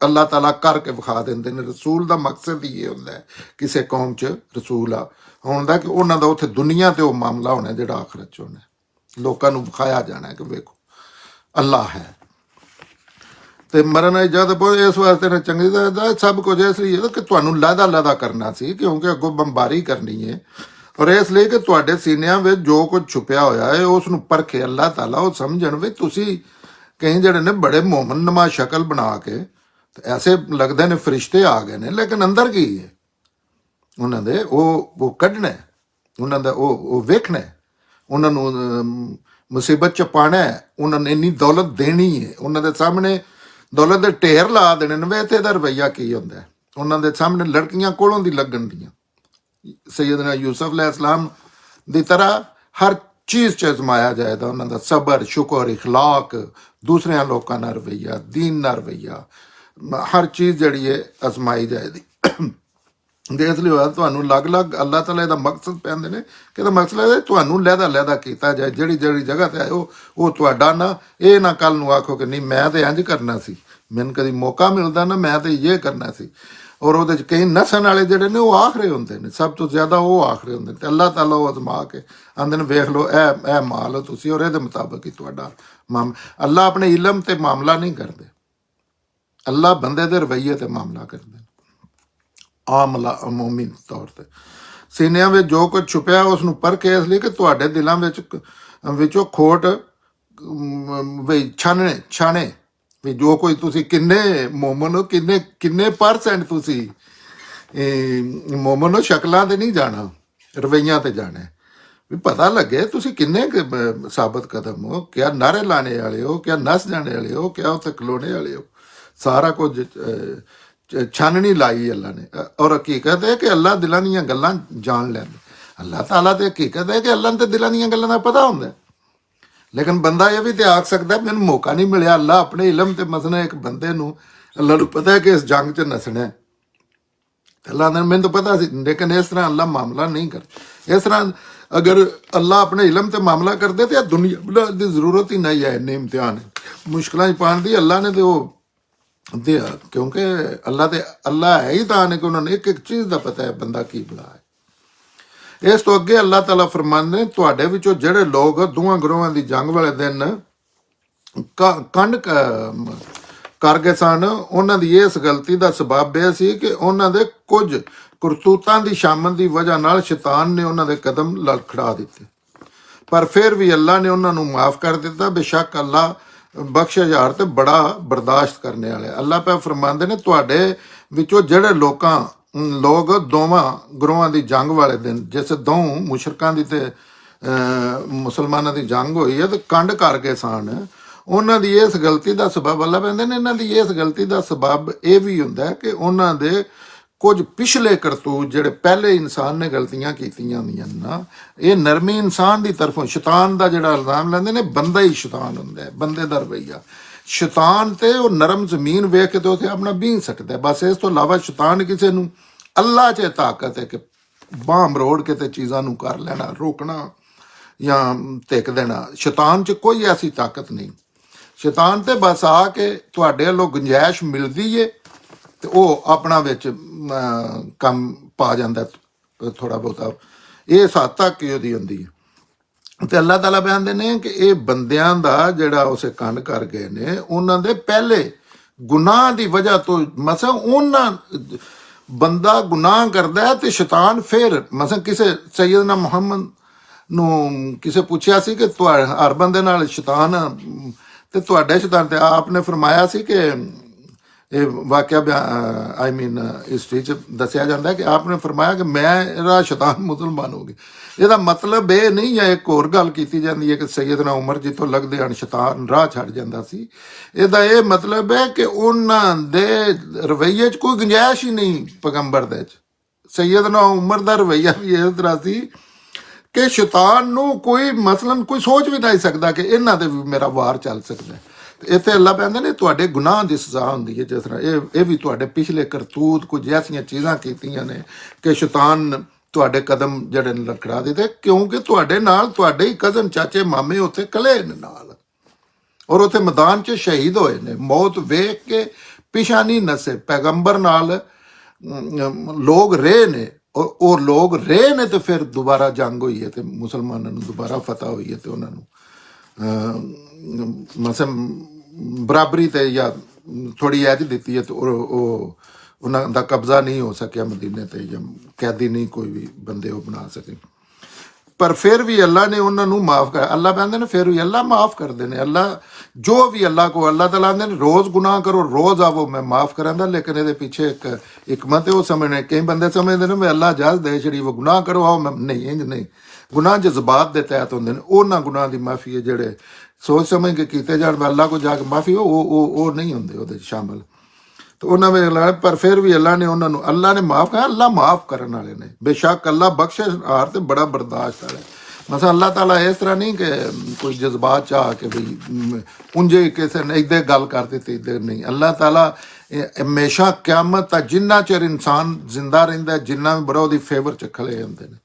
A: अल्लाह ताला करके विखा देंदे ने। रसूल का मकसद ही ये होंदा है किसी कौम च रसूल होंदा कि उन्हां दा उत्थे दुनिया ते वो मामला होना जिहड़ा आखिरत च होना। लोकां नूं विखाया जाना कि वेखो अल्लाह है। तो मरन जद इस वास्ते ने चंगी तरह सब कुछ इसलिए कि तुहानूं लहदा करना सी, क्योंकि अगों बमबारी करनी है। और इसलिए कि तुहाडे सीनियां विच जो कुछ छुपिया होया है उसनूं परखे अल्लाह ताला, वो समझण भी तुसी कई जड़े ने बड़े मोमन नमा शक्ल बना के ऐसे लगते ने फरिश्ते आ गए ने, लेकिन अंदर की है उन्हां दे वो कढना, उन्हां दा वो वेखना, उन्हां नूं ਮੁਸੀਬਤ 'ਚ ਪਾਉਣਾ ਹੈ, ਉਹਨਾਂ ਨੇ ਇੰਨੀ ਦੌਲਤ ਦੇਣੀ ਹੈ, ਉਹਨਾਂ ਦੇ ਸਾਹਮਣੇ ਦੌਲਤ ਦੇ ਢੇਰ ਲਾ ਦੇਣੇ ਨੇ। ਵੇ ਤੇ ਇਹਦਾ ਰਵੱਈਆ ਕੀ ਹੁੰਦਾ ਹੈ? ਉਹਨਾਂ ਦੇ ਸਾਹਮਣੇ ਲੜਕੀਆਂ ਕੋਲੋਂ ਦੀ ਲੱਗਣ ਦੀਆਂ। ਸੈਯਦਨਾ ਯੂਸਫ अलैहिस्सलाम ਦੀ ਤਰ੍ਹਾਂ ਹਰ ਚੀਜ਼ 'ਚ ਅਜ਼ਮਾਇਆ ਜਾਏਗਾ ਉਹਨਾਂ ਦਾ ਸਬਰ, ਸ਼ੁਕਰ, ਇਖਲਾਕ, ਦੂਸਰਿਆਂ ਲੋਕਾਂ ਨਾਲ ਰਵੱਈਆ, ਦੀਨ ਨਾਲ ਰਵੱਈਆ, ਹਰ ਚੀਜ਼ ਜਿਹੜੀ ਹੈ ਅਜ਼ਮਾਈ ਜਾਏਗੀ। ਦੇ ਇਸ ਲਈ ਹੋਇਆ ਤੁਹਾਨੂੰ ਅਲੱਗ-ਅਲੱਗ ਅੱਲਾਹ ਤਾਲਾ ਇਹਦਾ ਮਕਸਦ ਪੈਂਦੇ ਨੇ ਕਿ ਇਹਦਾ ਮਕਸਦ ਹੈ ਤੁਹਾਨੂੰ ਲਹਿਦਾ ਕੀਤਾ ਜਾਏ। ਜਿਹੜੀ ਜਿਹੜੀ ਜਗ੍ਹਾ ਤੇ ਆਇਓ ਉਹ ਤੁਹਾਡਾ ਨਾ, ਇਹ ਨਾ ਕੱਲ ਨੂੰ ਆਖੋ ਕਿ ਨਹੀਂ ਮੈਂ ਤੇ ਇੰਝ ਕਰਨਾ ਸੀ, ਮੈਨੂੰ ਕਦੀ ਮੌਕਾ ਮਿਲਦਾ ਨਾ ਮੈਂ ਤੇ ਇਹ ਕਰਨਾ ਸੀ। ਔਰ ਉਹਦੇ 'ਚ ਕਈ ਨਸਣ ਵਾਲੇ ਜਿਹੜੇ ਨੇ ਉਹ ਆਖਰੇ ਹੁੰਦੇ ਨੇ, ਸਭ ਤੋਂ ਜ਼ਿਆਦਾ ਉਹ ਆਖਰੇ ਹੁੰਦੇ ਨੇ। ਤੇ ਅੱਲਾਹ ਤਾਲਾ ਉਹ ਅਜ਼ਮਾ ਕੇ ਆਂਦੇ ਨੇ ਵੇਖ ਲਓ ਇਹ ਮਾਲ ਤੁਸੀਂ, ਔਰ ਇਹਦੇ ਮੁਤਾਬਕ ਹੀ ਤੁਹਾਡਾ ਅੱਲਾਹ ਆਪਣੇ ਇਲਮ ਤੇ ਮਾਮਲਾ ਨਹੀਂ ਕਰਦੇ, ਅੱਲਾਹ ਬੰਦੇ ਦੇ ਰਵੱਈਏ ਤੇ ਮਾਮਲਾ ਕਰਦੇ ਨੇ। ਆਮਲਾ ਅਮੂਮੀ ਤੌਰ ਤੇ ਸੀਨਿਆਂ ਵਿੱਚ ਜੋ ਕੁਝ ਛੁਪਿਆ ਉਸ ਨੂੰ ਪਰਖੇ, ਇਸ ਲਈ ਕਿ ਤੁਹਾਡੇ ਦਿਲਾਂ ਵਿੱਚੋਂ ਖੋਟ ਵੀ ਛਾਣੇ ਵੀ ਜੋ ਕੋਈ ਤੁਸੀਂ ਕਿੰਨੇ ਮੋਮਨ ਹੋ, ਕਿੰਨੇ ਪਰਸੈਂਟ ਤੁਸੀਂ ਮੋਮਨ ਹੋ। ਸ਼ਕਲਾਂ ਤੇ ਨਹੀਂ ਜਾਣਾ, ਰਵੱਈਆਂ ਤੇ ਜਾਣਾ ਵੀ ਪਤਾ ਲੱਗੇ ਤੁਸੀਂ ਕਿੰਨੇ ਸਾਬਤ ਕਦਮ ਹੋ, ਕਿਆ ਨਾਰੇ ਲਾਣੇ ਵਾਲੇ ਹੋ, ਕਿਆ ਨਸ ਜਾਣੇ ਵਾਲੇ ਹੋ, ਕਿਆ ਉੱਥੇ ਖਲੋਣੇ ਵਾਲੇ ਹੋ। ਸਾਰਾ ਕੁਝ ਛਾਨਣੀ ਲਾਈ ਅੱਲਾ ਨੇ। ਔਰ ਹਕੀਕਤ ਹੈ ਕਿ ਅੱਲਾ ਦਿਲਾਂ ਦੀਆਂ ਗੱਲਾਂ ਜਾਣ ਲੈਂਦਾ। ਅੱਲਾਹ ਤਾਲਾ ਤੇ ਹਕੀਕਤ ਹੈ ਕਿ ਅੱਲਾ ਨੂੰ ਤੇ ਦਿਲਾਂ ਦੀਆਂ ਗੱਲਾਂ ਦਾ ਪਤਾ ਹੁੰਦਾ। ਲੇਕਿਨ ਬੰਦਾ ਇਹ ਵੀ ਤੇ ਆਖ ਸਕਦਾ ਮੈਨੂੰ ਮੌਕਾ ਨਹੀਂ ਮਿਲਿਆ। ਅੱਲਾ ਆਪਣੇ ਇਲਮ ਤੇ ਮਸਨਾ ਇੱਕ ਬੰਦੇ ਨੂੰ, ਅੱਲਾ ਨੂੰ ਪਤਾ ਹੈ ਕਿ ਇਸ ਜੰਗ 'ਚ ਨਸਣਾ, ਅੱਲਾ ਨੇ ਮੈਨੂੰ ਤਾਂ ਪਤਾ ਸੀ। ਲੇਕਿਨ ਇਸ ਤਰ੍ਹਾਂ ਅੱਲਾ ਮਾਮਲਾ ਨਹੀਂ ਕਰਦਾ। ਇਸ ਤਰ੍ਹਾਂ ਅਗਰ ਅੱਲਾ ਆਪਣੇ ਇਲਮ ਤੇ ਮਾਮਲਾ ਕਰਦੇ ਤੇ ਦੁਨੀਆ ਦੀ ਜ਼ਰੂਰਤ ਹੀ ਨਹੀਂ ਹੈ। ਇੰਨੇ ਇਮਤਿਹਾਨ ਮੁਸ਼ਕਿਲਾਂ 'ਚ ਪਾਉਣ ਦੀ ਅੱਲਾ ਨੇ ਤੇ ਉਹ ਦਿਆ, ਕਿਉਂਕਿ ਅੱਲਾ ਹੈ ਹੀ ਤਾਂ ਨੇ ਕਿ ਉਹਨਾਂ ਨੇ ਇੱਕ ਇੱਕ ਚੀਜ਼ ਦਾ ਪਤਾ ਹੈ ਬੰਦਾ ਕੀ ਬਣਾ ਹੈ। ਇਸ ਤੋਂ ਅੱਗੇ ਅੱਲਾਹ ਤਾਲਾ ਫਰਮਾਉਂਦੇ ਨੇ ਤੁਹਾਡੇ ਵਿੱਚੋਂ ਜਿਹੜੇ ਲੋਕ ਦੋਵਾਂ ਗਰੋਹਾਂ ਦੀ ਜੰਗ ਵਾਲੇ ਦਿਨ ਕੰਡ ਕਰ ਗਏ ਸਨ, ਉਹਨਾਂ ਦੀ ਇਸ ਗਲਤੀ ਦਾ ਸਬਬ ਇਹ ਸੀ ਕਿ ਉਹਨਾਂ ਦੇ ਕੁਝ ਕਰਤੂਤਾਂ ਦੀ ਸ਼ਾਮਲ ਦੀ ਵਜ੍ਹਾ ਨਾਲ ਸ਼ੈਤਾਨ ਨੇ ਉਹਨਾਂ ਦੇ ਕਦਮ ਲੜਖੜਾ ਦਿੱਤੇ, ਪਰ ਫਿਰ ਵੀ ਅੱਲਾ ਨੇ ਉਹਨਾਂ ਨੂੰ ਮਾਫ ਕਰ ਦਿੱਤਾ। ਬੇਸ਼ੱਕ ਅੱਲਾ ਬਖਸ਼ਿਸ਼ਗਾਰ ਤੇ ਬੜਾ ਬਰਦਾਸ਼ਤ ਕਰਨੇ ਵਾਲੇ। ਅੱਲਾ ਪਾ ਫਰਮਾਉਂਦੇ ਨੇ ਤੁਹਾਡੇ ਵਿੱਚੋਂ ਜਿਹੜੇ ਲੋਕ ਦੋਵਾਂ ਗਰੋਹਾਂ ਦੀ ਜੰਗ ਵਾਲੇ ਦਿਨ, ਜਿਸ ਦੋ ਮੁਸ਼ਰਕਾਂ ਦੀ ਤੇ ਮੁਸਲਮਾਨਾਂ ਦੀ ਜੰਗ ਹੋਈ ਹੈ ਤੇ ਕੰਡ ਕਰ ਗਏ ਸਨ, ਉਹਨਾਂ ਦੀ ਇਸ ਗਲਤੀ ਦਾ ਸਬਬ ਅੱਲਾ ਕਹਿੰਦੇ ਨੇ ਇਹਨਾਂ ਦੀ ਇਸ ਗਲਤੀ ਦਾ ਸਬਬ ਇਹ ਵੀ ਹੁੰਦਾ ਕਿ ਉਹਨਾਂ ਦੇ ਕੁਝ ਪਿਛਲੇ ਕਰਤੂਤ ਜਿਹੜੇ ਪਹਿਲੇ ਇਨਸਾਨ ਨੇ ਗਲਤੀਆਂ ਕੀਤੀਆਂ ਹੁੰਦੀਆਂ ਨਾ, ਇਹ ਨਰਮੀ ਇਨਸਾਨ ਦੀ ਤਰਫੋਂ ਸ਼ੈਤਾਨ ਦਾ ਜਿਹੜਾ ਇਲਜ਼ਾਮ ਲੈਂਦੇ ਨੇ, ਬੰਦਾ ਹੀ ਸ਼ੈਤਾਨ ਹੁੰਦਾ ਹੈ, ਬੰਦੇ ਦਾ ਰਵੱਈਆ। ਸ਼ੈਤਾਨ ਤੇ ਉਹ ਨਰਮ ਜ਼ਮੀਨ ਵੇਖ ਕੇ ਤੇ ਉੱਥੇ ਆਪਣਾ ਬੀਂਗ ਸਕਦਾ, ਬਸ ਇਸ ਤੋਂ ਇਲਾਵਾ ਸ਼ੈਤਾਨ ਕਿਸੇ ਨੂੰ ਅੱਲਾ 'ਚ ਤਾਕਤ ਹੈ ਕਿ ਬਾਂਹ ਮਰੋੜ ਕੇ ਤੇ ਚੀਜ਼ਾਂ ਨੂੰ ਕਰ ਲੈਣਾ, ਰੋਕਣਾ ਜਾਂ ਧਿੱਕ ਦੇਣਾ। ਸ਼ੈਤਾਨ 'ਚ ਕੋਈ ਐਸੀ ਤਾਕਤ ਨਹੀਂ। ਸ਼ੈਤਾਨ ਤੇ ਬਸ ਆ ਕੇ ਤੁਹਾਡੇ ਵੱਲੋਂ ਗੁੰਜਾਇਸ਼ ਮਿਲਦੀ ਏ ਤੇ ਉਹ ਆਪਣਾ ਵਿੱਚ ਕੰਮ ਪਾ ਜਾਂਦਾ ਥੋੜਾ ਬਹੁਤਾ, ਇਹ ਹੱਦ ਤੱਕ ਹੀ ਉਹਦੀ ਹੁੰਦੀ ਹੈ। ਤੇ ਅੱਲਾਹ ਤਾਲਾ ਕਹਿੰਦੇ ਨੇ ਕਿ ਇਹ ਬੰਦਿਆਂ ਦਾ ਜਿਹੜਾ ਉਸੇ ਕੰਡ ਕਰ ਗਏ ਨੇ, ਉਹਨਾਂ ਦੇ ਪਹਿਲੇ ਗੁਨਾਹ ਦੀ ਵਜ੍ਹਾ ਤੋਂ, ਮਸਾ ਉਹਨਾਂ ਬੰਦਾ ਗੁਨਾਹ ਕਰਦਾ ਹੈ ਤੇ ਸ਼ੈਤਾਨ ਫਿਰ ਮਸਾ ਕਿਸੇ ਸੈਯਦਨਾ ਮੁਹੰਮਦ ਨੂੰ ਕਿਸੇ ਪੁੱਛਿਆ ਸੀ ਕਿ ਹਰ ਬੰਦੇ ਨਾਲ ਸ਼ੈਤਾਨ ਤੇ ਤੁਹਾਡੇ ਸ਼ੈਤਾਨ, ਤੇ ਆਪ ਨੇ ਫਰਮਾਇਆ ਸੀ ਕਿ ਇਹ ਵਾਕਿਆ ਆਈ ਮੀਨ ਹਿਸਟਰੀ 'ਚ ਦੱਸਿਆ ਜਾਂਦਾ ਕਿ ਆਪ ਨੇ ਫਰਮਾਇਆ ਕਿ ਮੇਰਾ ਸ਼ੈਤਾਨ ਮੁਸਲਮਾਨ ਹੋ ਗਏ। ਇਹਦਾ ਮਤਲਬ ਇਹ ਨਹੀਂ ਹੈ, ਇੱਕ ਹੋਰ ਗੱਲ ਕੀਤੀ ਜਾਂਦੀ ਹੈ ਕਿ ਸੈਯਦਨਾ ਉਮਰ ਜਿੱਥੋਂ ਲੱਗਦੇ ਹਨ ਸ਼ੈਤਾਨ ਰਾਹ ਛੱਡ ਜਾਂਦਾ ਸੀ। ਇਹਦਾ ਇਹ ਮਤਲਬ ਹੈ ਕਿ ਉਹਨਾਂ ਦੇ ਰਵੱਈਏ 'ਚ ਕੋਈ ਗੁੰਜਾਇਸ਼ ਹੀ ਨਹੀਂ ਪੈਗੰਬਰ ਦੇ 'ਚ। ਸੈਯਦਨਾ ਉਮਰ ਦਾ ਰਵੱਈਆ ਵੀ ਇਸ ਤਰ੍ਹਾਂ ਸੀ ਕਿ ਸ਼ੈਤਾਨ ਨੂੰ ਕੋਈ ਮਸਲਨ ਕੋਈ ਸੋਚ ਵੀ ਨਹੀਂ ਸਕਦਾ ਕਿ ਇਹਨਾਂ ਦੇ ਵੀ ਮੇਰਾ ਵਾਰ ਚੱਲ ਸਕਦਾ। ਇੱਥੇ ਅੱਲਾ ਕਹਿੰਦੇ ਨੇ ਤੁਹਾਡੇ ਗੁਨਾਹ ਦੀ ਸਜ਼ਾ ਹੁੰਦੀ ਹੈ, ਜਿਸ ਤਰ੍ਹਾਂ ਇਹ ਵੀ ਤੁਹਾਡੇ ਪਿਛਲੇ ਕਰਤੂਤ ਕੁਝ ਐਸੀਆਂ ਚੀਜ਼ਾਂ ਕੀਤੀਆਂ ਨੇ ਕਿ ਸ਼ੈਤਾਨ ਤੁਹਾਡੇ ਕਦਮ ਜਿਹੜੇ ਲੜਖੜਾ ਦਿੱਤੇ, ਕਿਉਂਕਿ ਤੁਹਾਡੇ ਨਾਲ ਤੁਹਾਡੇ ਹੀ ਕਜ਼ਨ ਚਾਚੇ ਮਾਮੇ ਉੱਥੇ ਕਲੇ ਨੇ ਨਾਲ, ਔਰ ਉੱਥੇ ਮੈਦਾਨ 'ਚ ਸ਼ਹੀਦ ਹੋਏ ਨੇ। ਮੌਤ ਵੇਖ ਕੇ ਪਿਛਾ ਨਹੀਂ ਨਸੇ, ਪੈਗੰਬਰ ਨਾਲ ਲੋਕ ਰਹੇ ਨੇ, ਉਹ ਲੋਕ ਰਹੇ ਨੇ ਤੇ ਫਿਰ ਦੁਬਾਰਾ ਜੰਗ ਹੋਈ ਹੈ ਤੇ ਮੁਸਲਮਾਨਾਂ ਨੂੰ ਦੁਬਾਰਾ ਫਤਹ ਹੋਈ ਹੈ ਤੇ ਉਹਨਾਂ ਨੂੰ ਮਸਮ ਬਰਾਬਰੀ ਤੇ ਜਾਂ ਥੋੜੀ ਐਜ ਦਿੱਤੀ ਹੈ ਤੇ ਉਹ ਉਹਨਾਂ ਦਾ ਕਬਜ਼ਾ ਨਹੀਂ ਹੋ ਸਕਿਆ ਮਦੀਨੇ ਤੇ, ਜਾਂ ਕੈਦੀ ਨਹੀਂ ਕੋਈ ਵੀ ਬੰਦੇ ਉਹ ਬਣਾ ਸਕੇ। ਪਰ ਫਿਰ ਵੀ ਅੱਲਾ ਨੇ ਉਹਨਾਂ ਨੂੰ ਮਾਫ ਕਰ, ਅੱਲਾ ਕਹਿੰਦੇ ਨੇ ਫਿਰ ਵੀ ਅੱਲਾ ਮਾਫ ਕਰਦੇ ਨੇ। ਅੱਲਾ ਜੋ ਵੀ ਅੱਲਾ ਕੋ ਅੱਲਾ ਤਾਲਾ ਕਹਿੰਦੇ ਨੇ ਰੋਜ਼ ਗੁਨਾਹ ਕਰੋ ਰੋਜ਼ ਆਵੋ ਮੈਂ ਮਾਫ ਕਰਾਂਦਾ, ਲੇਕਿਨ ਇਹਦੇ ਪਿੱਛੇ ਇੱਕ ਹਕਮਤ ਉਹ ਸਮਝਣੇ। ਕਈ ਬੰਦੇ ਸਮਝਦੇ ਨੇ ਮੈਂ ਅੱਲਾ ਇਜਾਜ਼ਤ ਦੇ ਛੜੀ ਉਹ ਗੁਨਾਹ ਕਰੋ ਆਓ, ਮੈਂ ਨਹੀਂ, ਇੰਜ ਨਹੀਂ। ਗੁਨਾਹ ਜਜ਼ਬਾਤ ਦੇ ਤਹਿਤ ਹੁੰਦੇ ਨੇ, ਉਹਨਾਂ ਗੁਨਾਹ ਦੀ ਮਾਫੀ ਹੈ ਜਿਹੜੇ ਸੋਚ ਸਮਝ ਕੇ ਕੀਤੇ ਜਾਣ, ਅੱਲਾ ਕੋਲ ਜਾ ਕੇ ਮਾਫੀ ਉਹ ਨਹੀਂ ਹੁੰਦੇ ਉਹਦੇ 'ਚ ਸ਼ਾਮਲ। ਤੇ ਉਹਨਾਂ ਵਿੱਚ ਪਰ ਫਿਰ ਵੀ ਅੱਲਾ ਨੇ ਉਹਨਾਂ ਨੂੰ, ਅੱਲਾ ਨੇ ਮਾਫ ਕਰ, ਅੱਲਾ ਮਾਫ ਕਰਨ ਵਾਲੇ ਨੇ, ਬੇਸ਼ੱਕ ਅੱਲਾ ਬਖਸ਼ਿਸ਼ਹਾਰ ਤੇ ਬੜਾ ਬਰਦਾਸ਼ਤ ਵਾਲਾ ਹੈ। ਮਸਾ ਅੱਲਾ ਤਾਲਾ ਇਸ ਤਰ੍ਹਾਂ ਨਹੀਂ ਕਿ ਕੋਈ ਜਜ਼ਬਾਤ 'ਚ ਆ ਕੇ ਬਈ ਉਂਝੇ ਕਿਸੇ ਨੇ ਇੱਦਾਂ ਗੱਲ ਕਰ ਦਿੱਤੀ, ਇੱਦਾਂ ਨਹੀਂ। ਅੱਲਾ ਤਾਲਾ ਹਮੇਸ਼ਾ ਕਿਆਮਤ ਤੱਕ ਜਿੰਨਾ ਚਿਰ ਇਨਸਾਨ ਜ਼ਿੰਦਾ ਰਹਿੰਦਾ, ਜਿੰਨਾ ਵੀ ਬੜਾ ਉਹਦੀ ਫੇਵਰ 'ਚ ਖਲੇ ਹੁੰਦੇ ਨੇ।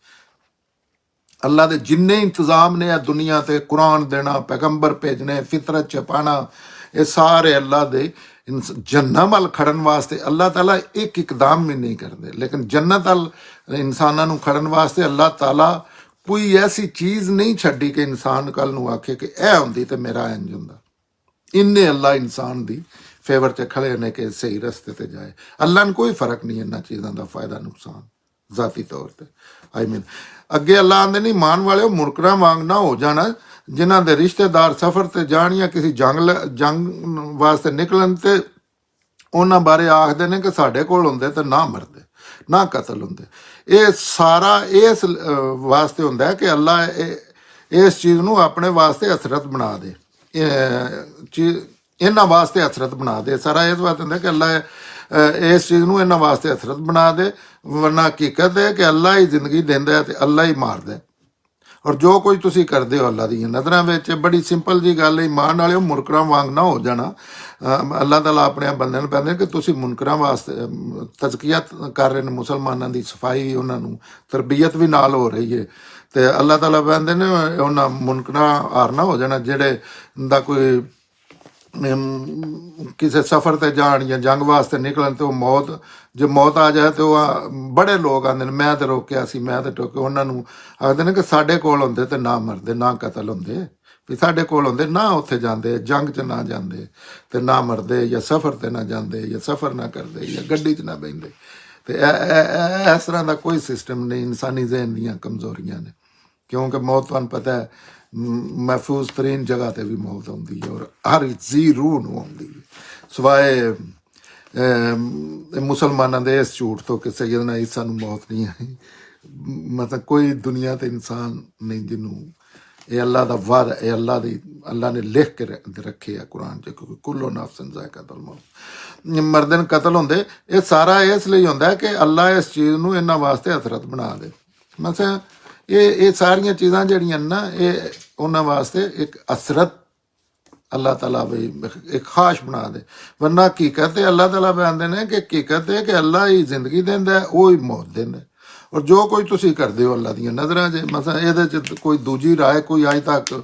A: ਅੱਲਾ ਦੇ ਜਿੰਨੇ ਇੰਤਜ਼ਾਮ ਨੇ ਆ ਦੁਨੀਆ ਤੇ, ਕੁਰਾਨ ਦੇਣਾ, ਪੈਗੰਬਰ ਭੇਜਣੇ, ਫਿਤਰਤ 'ਚ ਪਾਣਾ, ਇਹ ਸਾਰੇ ਅੱਲਾ ਦੇ ਜੰਨਤ ਵੱਲ ਖੜਨ ਵਾਸਤੇ ਅੱਲਾ ਤਾਲਾ ਇੱਕ ਇਕਦਾਮ ਵੀ ਨਹੀਂ ਕਰਦੇ। ਲੇਕਿਨ ਜੰਨਤ ਵੱਲ ਇਨਸਾਨਾਂ ਨੂੰ ਖੜਨ ਵਾਸਤੇ ਅੱਲਾ ਤਾਲਾ ਕੋਈ ਐਸੀ ਚੀਜ਼ ਨਹੀਂ ਛੱਡੀ ਕਿ ਇਨਸਾਨ ਕੱਲ ਨੂੰ ਆਖੇ ਕਿ ਇਹ ਹੁੰਦੀ ਤੇ ਮੇਰਾ ਇੰਜ ਹੁੰਦਾ। ਇੰਨੇ ਅੱਲਾ ਇਨਸਾਨ ਦੀ ਫੇਵਰ 'ਚ ਖੜੇ ਨੇ ਕਿ ਸਹੀ ਰਸਤੇ ਤੇ ਜਾਏ। ਅੱਲਾ ਨੂੰ ਕੋਈ ਫਰਕ ਨਹੀਂ ਇਹਨਾਂ ਚੀਜ਼ਾਂ ਦਾ ਫਾਇਦਾ ਨੁਕਸਾਨ ਜ਼ਾਤੀ ਤੌਰ ਤੇ। ਅੱਗੇ ਅੱਲਾ ਆਂਦੇ ਨਹੀਂ ਮਾਨ ਵਾਲਿਓ ਮੁਨਕਰਾਂ ਵਾਂਗ ਨਾ ਹੋ ਜਾਣਾ, ਜਿਨ੍ਹਾਂ ਦੇ ਰਿਸ਼ਤੇਦਾਰ ਸਫ਼ਰ ਤੇ ਜਾਣ ਜਾਂ ਕਿਸੇ ਜੰਗ ਵਾਸਤੇ ਨਿਕਲਣ ਤੇ ਉਹਨਾਂ ਬਾਰੇ ਆਖਦੇ ਨੇ ਕਿ ਸਾਡੇ ਕੋਲ ਹੁੰਦੇ ਤੇ ਨਾ ਮਰਦੇ, ਨਾ ਕਤਲ ਹੁੰਦੇ। ਇਹ ਸਾਰਾ ਇਸ ਵਾਸਤੇ ਹੁੰਦਾ ਕਿ ਅੱਲਾ ਇਸ ਚੀਜ਼ ਨੂੰ ਆਪਣੇ ਵਾਸਤੇ ਹਸਰਤ ਬਣਾ ਦੇ, ਇਹਨਾਂ ਵਾਸਤੇ ਹਸਰਤ ਬਣਾ ਦੇ। ਸਾਰਾ ਇਸ ਵਾਸਤੇ ਹੁੰਦਾ ਕਿ ਅੱਲਾ ਇਸ ਚੀਜ਼ ਨੂੰ ਇਹਨਾਂ ਵਾਸਤੇ ਹਸਰਤ ਬਣਾ ਦੇ, ਵਰਨਾ ਹਕੀਕਤ ਹੈ ਕਿ ਅੱਲਾ ਹੀ ਜ਼ਿੰਦਗੀ ਦਿੰਦਾ ਹੈ ਤੇ ਅੱਲਾ ਹੀ ਮਾਰਦਾ। ਔਰ ਜੋ ਕੁਝ ਤੁਸੀਂ ਕਰਦੇ ਹੋ ਅੱਲਾ ਦੀਆਂ ਨਜ਼ਰਾਂ ਵਿੱਚ, ਬੜੀ ਸਿੰਪਲ ਜੀ ਗੱਲ ਹੈ, ਇਮਾਨ ਵਾਲਿਓ ਮੁਨਕਰਾਂ ਵਾਂਗ ਨਾ ਹੋ ਜਾਣਾ। ਅੱਲਾ ਤਾਲਾ ਆਪਣੇ ਬੰਦਿਆਂ ਨੂੰ ਕਹਿੰਦੇ ਕਿ ਤੁਸੀਂ ਮੁਨਕਰਾਂ ਵਾਸਤੇ ਤਜ਼ਕੀਆ ਕਰ ਰਹੇ ਨੇ, ਮੁਸਲਮਾਨਾਂ ਦੀ ਸਫਾਈ, ਉਹਨਾਂ ਨੂੰ ਤਰਬੀਅਤ ਵੀ ਨਾਲ ਹੋ ਰਹੀ ਹੈ। ਤੇ ਅੱਲਾ ਤਾਲਾ ਕਹਿੰਦੇ ਨੇ ਉਹਨਾਂ ਮੁਨਕਰਾਂ ਹਾਰ ਨਾ ਹੋ ਜਾਣਾ ਜਿਹੜੇ ਦਾ ਕੋਈ ਕਿਸੇ ਸਫ਼ਰ ਤੇ ਜਾਣ ਜਾਂ ਜੰਗ ਵਾਸਤੇ ਨਿਕਲਣ ਤੇ ਉਹ ਜੇ ਮੌਤ ਆ ਜਾਏ ਤੇ ਉਹ ਬੜੇ ਲੋਕ ਆਉਂਦੇ ਨੇ ਮੈਂ ਤੇ ਰੋਕਿਆ ਸੀ, ਮੈਂ ਤੇ ਟੋਕਿਆ। ਉਹਨਾਂ ਨੂੰ ਆਖਦੇ ਨੇ ਕਿ ਸਾਡੇ ਕੋਲ ਹੁੰਦੇ ਤੇ ਨਾ ਮਰਦੇ, ਨਾ ਕਤਲ ਹੁੰਦੇ, ਵੀ ਸਾਡੇ ਕੋਲ ਹੁੰਦੇ ਨਾ ਉੱਥੇ ਜਾਂਦੇ, ਜੰਗ 'ਚ ਨਾ ਜਾਂਦੇ ਤੇ ਨਾ ਮਰਦੇ, ਜਾਂ ਸਫ਼ਰ ਤੇ ਨਾ ਜਾਂਦੇ, ਜਾਂ ਸਫ਼ਰ ਨਾ ਕਰਦੇ, ਜਾਂ ਗੱਡੀ 'ਚ ਨਾ ਬਹਿੰਦੇ। ਤੇ ਇਸ ਤਰ੍ਹਾਂ ਦਾ ਕੋਈ ਸਿਸਟਮ ਨਹੀਂ। ਇਨਸਾਨੀ ਜ਼ਿਹਨ ਦੀਆਂ ਕਮਜ਼ੋਰੀਆਂ ਨੇ, ਕਿਉਂਕਿ ਮੌਤ ਤੁਹਾਨੂੰ ਪਤਾ ਹੈ ਮਹਿਫੂਜ਼ ਤਰੀਨ ਜਗ੍ਹਾ ਤੇ ਵੀ ਮੌਤ ਆਉਂਦੀ ਹੈ, ਔਰ ਹਰ ਜੀ ਰੂਹ ਨੂੰ ਆਉਂਦੀ ਹੈ, ਸਿਵਾਏ ਮੁਸਲਮਾਨਾਂ ਦੇ ਇਸ ਝੂਠ ਤੋਂ ਕਿ ਸੈਯਦਨਾ ਈਸਾ ਨੂੰ ਮੌਤ ਨਹੀਂ ਆਈ। ਮਤਲਬ ਕੋਈ ਦੁਨੀਆ ਤੇ ਇਨਸਾਨ ਨਹੀਂ ਜਿਹਨੂੰ ਇਹ ਅੱਲਾ ਦਾ ਵਾਅਦਾ, ਇਹ ਅੱਲਾ ਨੇ ਲਿਖ ਕੇ ਰੱਖੇ ਆ ਕੁਰਾਨ 'ਚ, ਕਿਉਂਕਿ ਕੁੱਲੋ ਨਫਸਿਨ ਜ਼ਾਇਕਾਤੁਲ ਮੌਤ, ਮਰਦਨ ਕਤਲ ਹੁੰਦੇ। ਇਹ ਸਾਰਾ ਇਸ ਲਈ ਹੁੰਦਾ ਕਿ ਅੱਲਾ ਇਸ ਚੀਜ਼ ਨੂੰ ਇਹਨਾਂ ਵਾਸਤੇ ਹਸਰਤ ਬਣਾ ਦੇ। ਮਤਲਬ ਇਹ ਸਾਰੀਆਂ ਚੀਜ਼ਾਂ ਜਿਹੜੀਆਂ ਨਾ ਇਹ ਉਹਨਾਂ ਵਾਸਤੇ ਇੱਕ ਹਸਰਤ ਅੱਲਾ ਤਾਲਾ ਵੀ ਇੱਕ ਖਾਸ਼ ਬਣਾ ਦੇ। ਵਰਨਾ ਹਕੀਕਤ ਅੱਲਾ ਤਾਲਾ ਕਹਿੰਦੇ ਨੇ ਕਿ ਹਕੀਕਤ ਹੈ ਕਿ ਅੱਲਾ ਹੀ ਜ਼ਿੰਦਗੀ ਦਿੰਦਾ, ਉਹ ਹੀ ਮੌਤ ਦਿੰਦਾ। ਔਰ ਜੋ ਕੋਈ ਤੁਸੀਂ ਕਰਦੇ ਹੋ ਅੱਲਾ ਦੀਆਂ ਨਜ਼ਰਾਂ 'ਚ, ਮਸਾ ਇਹਦੇ 'ਚ ਕੋਈ ਦੂਜੀ ਰਾਏ ਕੋਈ ਅੱਜ ਤੱਕ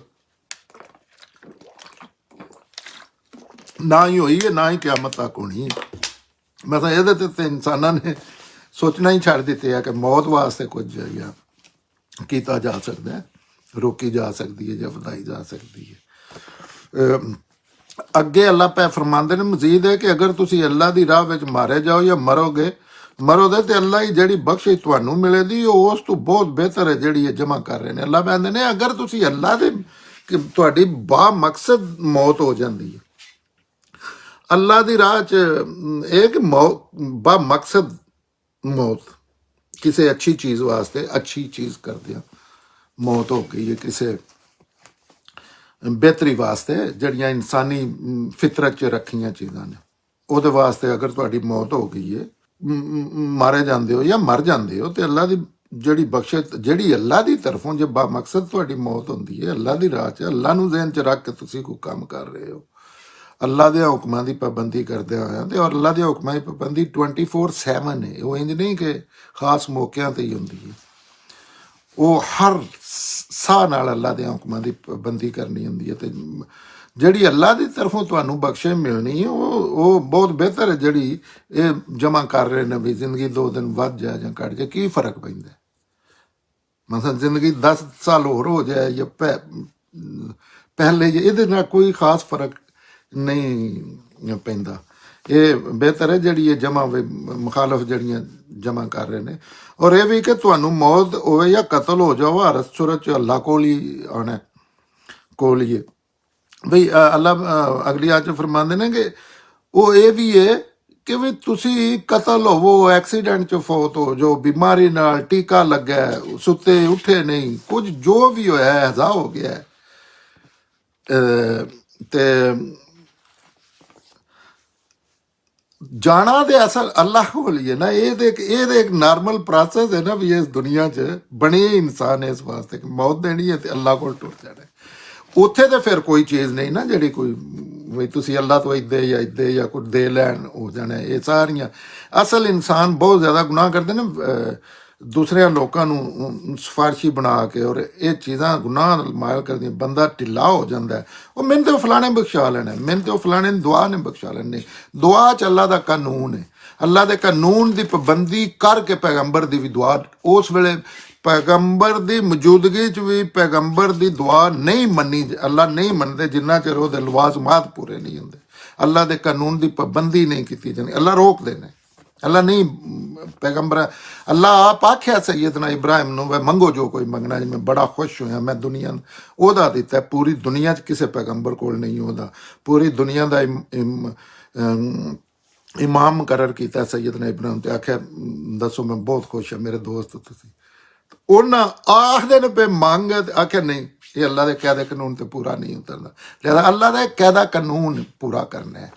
A: ਨਾ ਹੀ ਹੋਈ ਹੈ, ਨਾ ਹੀ ਕਿਆਮਤ ਤੱਕ ਹੋਣੀ ਹੈ। ਮਸਾ ਇਹਦੇ ਤੇ ਇਨਸਾਨਾਂ ਨੇ ਸੋਚਣਾ ਹੀ ਛੱਡ ਦਿੱਤੇ ਆ ਕਿ ਮੌਤ ਵਾਸਤੇ ਕੁਝ ਜਾਂ ਕੀਤਾ ਜਾ ਸਕਦਾ ਹੈ, ਰੋਕੀ ਜਾ ਸਕਦੀ ਹੈ ਜਾਂ ਵਧਾਈ ਜਾ ਸਕਦੀ ਹੈ। ਅੱਗੇ ਅੱਲਾ ਪੈ ਫਰਮਾਉਂਦੇ ਨੇ ਮਜ਼ੀਦ ਹੈ ਕਿ ਅਗਰ ਤੁਸੀਂ ਅੱਲਾ ਦੀ ਰਾਹ ਵਿੱਚ ਮਾਰੇ ਜਾਓ ਜਾਂ ਮਰੋਗੇ ਤੇ ਅੱਲਾ ਹੀ ਜਿਹੜੀ ਬਖਸ਼ਿਸ਼ ਤੁਹਾਨੂੰ ਮਿਲੇਗੀ ਉਹ ਉਸ ਤੋਂ ਬਹੁਤ ਬਿਹਤਰ ਹੈ ਜਿਹੜੀ ਇਹ ਜਮ੍ਹਾਂ ਕਰ ਰਹੇ ਨੇ। ਅੱਲਾ ਕਹਿੰਦੇ ਨੇ ਅਗਰ ਤੁਸੀਂ ਅੱਲਾ ਦੇ ਤੁਹਾਡੀ ਬਾ ਮਕਸਦ ਮੌਤ ਹੋ ਜਾਂਦੀ ਹੈ ਅੱਲਾ ਦੀ ਰਾਹ 'ਚ, ਇਹ ਕਿ ਬਾ ਮਕਸਦ ਮੌਤ ਕਿਸੇ ਅੱਛੀ ਚੀਜ਼ ਵਾਸਤੇ, ਅੱਛੀ ਚੀਜ਼ ਕਰਦਿਆਂ ਮੌਤ ਹੋ ਗਈ ਹੈ, ਕਿਸੇ ਬਿਹਤਰੀ ਵਾਸਤੇ ਜਿਹੜੀਆਂ ਇਨਸਾਨੀ ਫਿਤਰਤ 'ਚ ਰੱਖੀਆਂ ਚੀਜ਼ਾਂ ਨੇ, ਉਹਦੇ ਵਾਸਤੇ ਅਗਰ ਤੁਹਾਡੀ ਮੌਤ ਹੋ ਗਈ ਹੈ, ਮਾਰੇ ਜਾਂਦੇ ਹੋ ਜਾਂ ਮਰ ਜਾਂਦੇ ਹੋ, ਤੇ ਅੱਲਾ ਦੀ ਜਿਹੜੀ ਬਖਸ਼ਿਸ਼, ਜਿਹੜੀ ਅੱਲਾ ਦੀ ਤਰਫੋਂ ਜੇ ਬਾ ਮਕਸਦ ਤੁਹਾਡੀ ਮੌਤ ਹੁੰਦੀ ਹੈ ਅੱਲਾ ਦੀ ਰਾਹ 'ਚ, ਅੱਲਾ ਨੂੰ ਜ਼ਿਹਨ 'ਚ ਰੱਖ ਕੇ ਤੁਸੀਂ ਕੋਈ ਕੰਮ ਕਰ ਰਹੇ ਹੋ, ਅੱਲਾ ਦੇ ਹੁਕਮਾਂ ਦੀ ਪਾਬੰਦੀ ਕਰਦੇ ਹੋਇਆ, ਤੇ ਔਰ ਅੱਲਾ ਦੇ ਹੁਕਮਾਂ ਦੀ ਪਾਬੰਦੀ 24/7 ਹੈ। ਉਹ ਇੰਜ ਨਹੀਂ ਕਿ ਖਾਸ ਮੌਕਿਆਂ 'ਤੇ ਹੀ ਹੁੰਦੀ ਹੈ, ਉਹ ਹਰ ਸਾਹ ਨਾਲ ਅੱਲਾ ਦੇ ਹੁਕਮਾਂ ਦੀ ਪਾਬੰਦੀ ਕਰਨੀ ਹੁੰਦੀ ਹੈ। ਤੇ ਜਿਹੜੀ ਅੱਲਾ ਦੀ ਤਰਫੋਂ ਤੁਹਾਨੂੰ ਬਖਸ਼ਿਸ਼ ਮਿਲਣੀ ਹੈ ਉਹ ਬਹੁਤ ਬਿਹਤਰ ਹੈ ਜਿਹੜੀ ਇਹ ਜਮ੍ਹਾਂ ਕਰ ਰਹੇ ਨੇ। ਵੀ ਜ਼ਿੰਦਗੀ 2 ਦਿਨ ਵੱਧ ਜਾਏ ਜਾਂ ਘੱਟ ਜਾਏ, ਕੀ ਫਰਕ ਪੈਂਦਾ? ਮਤਲਬ ਜ਼ਿੰਦਗੀ 10 ਸਾਲ ਹੋਰ ਹੋ ਜਾਏ ਜਾਂ ਪਹਿਲੇ, ਇਹਦੇ ਨਾਲ ਕੋਈ ਖਾਸ ਫਰਕ ਨਹੀਂ ਪੈਂਦਾ। ਇਹ ਬਿਹਤਰ ਹੈ ਜਿਹੜੀ ਇਹ ਜਮ੍ਹਾਂ ਮੁਖਾਲਫ ਜਿਹੜੀਆਂ ਜਮ੍ਹਾਂ ਕਰ ਰਹੇ ਨੇ। ਔਰ ਇਹ ਵੀ ਕਿ ਤੁਹਾਨੂੰ ਮੌਤ ਹੋਵੇ ਜਾਂ ਕਤਲ ਹੋ ਜਾਓ, ਹਰ ਸੂਰਤ 'ਚ ਅੱਲਾ ਕੋਲ ਹੀ ਆਉਣਾ, ਕੋਲ ਹੀ ਬਈ ਅੱਲਾ ਅਗਲੀ ਆਇਤ 'ਚ ਫਰਮਾਉਂਦੇ ਨੇ ਕਿ ਉਹ ਇਹ ਵੀ ਹੈ ਕਿ ਵੀ ਤੁਸੀਂ ਕਤਲ ਹੋਵੋ, ਐਕਸੀਡੈਂਟ ਚ ਫੌਤ ਹੋ ਜੋ, ਬਿਮਾਰੀ ਨਾਲ, ਟੀਕਾ ਲੱਗਾ ਹੈ, ਸੁੱਤੇ ਉੱਠੇ ਨਹੀਂ, ਕੁਝ ਜੋ ਵੀ ਹੋਇਆ ਹੈ, ਹਜ਼ਾ ਹੋ ਗਿਆ ਹੈ। ਤੇ ਜਾਣਾ ਤੇ ਅਸਲ ਅੱਲਾਹ ਕੋਲ ਹੀ ਹੈ ਨਾ। ਇਹ ਤੇ ਇੱਕ ਨਾਰਮਲ ਪ੍ਰੋਸੈਸ ਹੈ ਨਾ ਵੀ ਇਸ ਦੁਨੀਆ 'ਚ ਬਣੇ ਹੀ ਇਨਸਾਨ ਇਸ ਵਾਸਤੇ ਕਿ ਮੌਤ ਦੇਣੀ ਹੈ ਤੇ ਅੱਲਾਹ ਕੋਲ ਟੁਰ ਜਾਣਾ ਹੈ। ਉੱਥੇ ਤੇ ਫਿਰ ਕੋਈ ਚੀਜ਼ ਨਹੀਂ ਨਾ ਜਿਹੜੀ ਕੋਈ ਵੀ ਤੁਸੀਂ ਅੱਲਾਹ ਤੋਂ ਇੱਦੇ ਜਾਂ ਕੁਝ ਦੇ ਲੈਣ ਹੋ ਜਾਣਾ। ਇਹ ਸਾਰੀਆਂ ਅਸਲ ਇਨਸਾਨ ਬਹੁਤ ਜ਼ਿਆਦਾ ਗੁਨਾਹ ਕਰਦੇ ਨੇ, ਦੂਸਰਿਆਂ ਲੋਕਾਂ ਨੂੰ ਸਿਫਾਰਸ਼ੀ ਬਣਾ ਕੇ, ਔਰ ਇਹ ਚੀਜ਼ਾਂ ਗੁਨਾਹ ਮਾਇਲ ਕਰਦੀਆਂ, ਬੰਦਾ ਢਿੱਲਾ ਹੋ ਜਾਂਦਾ ਹੈ। ਉਹ ਮੈਨੂੰ ਤੇ ਉਹ ਫਲਾਣੇ ਬਖਸ਼ਾ ਲੈਣਾ, ਮੈਨੂੰ ਤੇ ਉਹ ਫਲਾਣੇ ਦੀ ਦੁਆ ਨੇ ਬਖਸ਼ਾ ਲੈਣੀ। ਦੁਆ 'ਚ ਅੱਲਾ ਦਾ ਕਾਨੂੰਨ ਹੈ, ਅੱਲਾ ਦੇ ਕਾਨੂੰਨ ਦੀ ਪਾਬੰਦੀ ਕਰਕੇ ਪੈਗੰਬਰ ਦੀ ਵੀ ਦੁਆ, ਉਸ ਵੇਲੇ ਪੈਗੰਬਰ ਦੀ ਮੌਜੂਦਗੀ 'ਚ ਵੀ ਪੈਗੰਬਰ ਦੀ ਦੁਆ ਨਹੀਂ ਮੰਨੀ, ਅੱਲਾ ਨਹੀਂ ਮੰਨਦੇ ਜਿੰਨਾ ਚਿਰ ਉਹਦੇ ਲਵਾਜ਼ਮਾਤ ਪੂਰੇ ਨਹੀਂ ਹੁੰਦੇ, ਅੱਲਾ ਦੇ ਕਾਨੂੰਨ ਦੀ ਪਾਬੰਦੀ ਨਹੀਂ ਕੀਤੀ ਜਾਂਦੀ, ਅੱਲਾ ਰੋਕਦੇ ਨੇ। ਅੱਲਾ ਨਹੀਂ ਪੈਗੰਬਰ, ਅੱਲਾ ਆਪ ਆਖਿਆ ਸੈਯਦਨਾ ਇਬਰਾਹਿਮ ਨੂੰ ਵੇ ਮੰਗੋ ਜੋ ਕੋਈ ਮੰਗਣਾ ਜੀ, ਮੈਂ ਬੜਾ ਖੁਸ਼ ਹੋਇਆ, ਮੈਂ ਦੁਨੀਆ ਨੂੰ ਉਹਦਾ ਦਿੱਤਾ, ਪੂਰੀ ਦੁਨੀਆ 'ਚ ਕਿਸੇ ਪੈਗੰਬਰ ਕੋਲ ਨਹੀਂ ਉਹਦਾ, ਪੂਰੀ ਦੁਨੀਆ ਦਾ ਇਮਾਮ ਮੁਕਰਰ ਕੀਤਾ ਸੈਯਦਨਾ ਇਬਰਾਹਿਮ ਤੇ ਆਖਿਆ ਦੱਸੋ ਮੈਂ ਬਹੁਤ ਖੁਸ਼ ਹਾਂ ਮੇਰੇ ਦੋਸਤ ਤੁਸੀਂ। ਉਹਨਾਂ ਆਖਦੇ ਨੇ ਪੇ ਮੰਗ, ਆਖਿਆ ਨਹੀਂ ਇਹ ਅੱਲਾ ਦੇ ਕਾਇਦੇ ਕਾਨੂੰਨ ਤੇ ਪੂਰਾ ਨਹੀਂ ਉਤਰਦਾ, ਲਿਹਾਜ਼ਾ ਅੱਲਾ ਦਾ ਕਾਇਦਾ ਕਾਨੂੰਨ ਪੂਰਾ ਕਰਨਾ ਹੈ,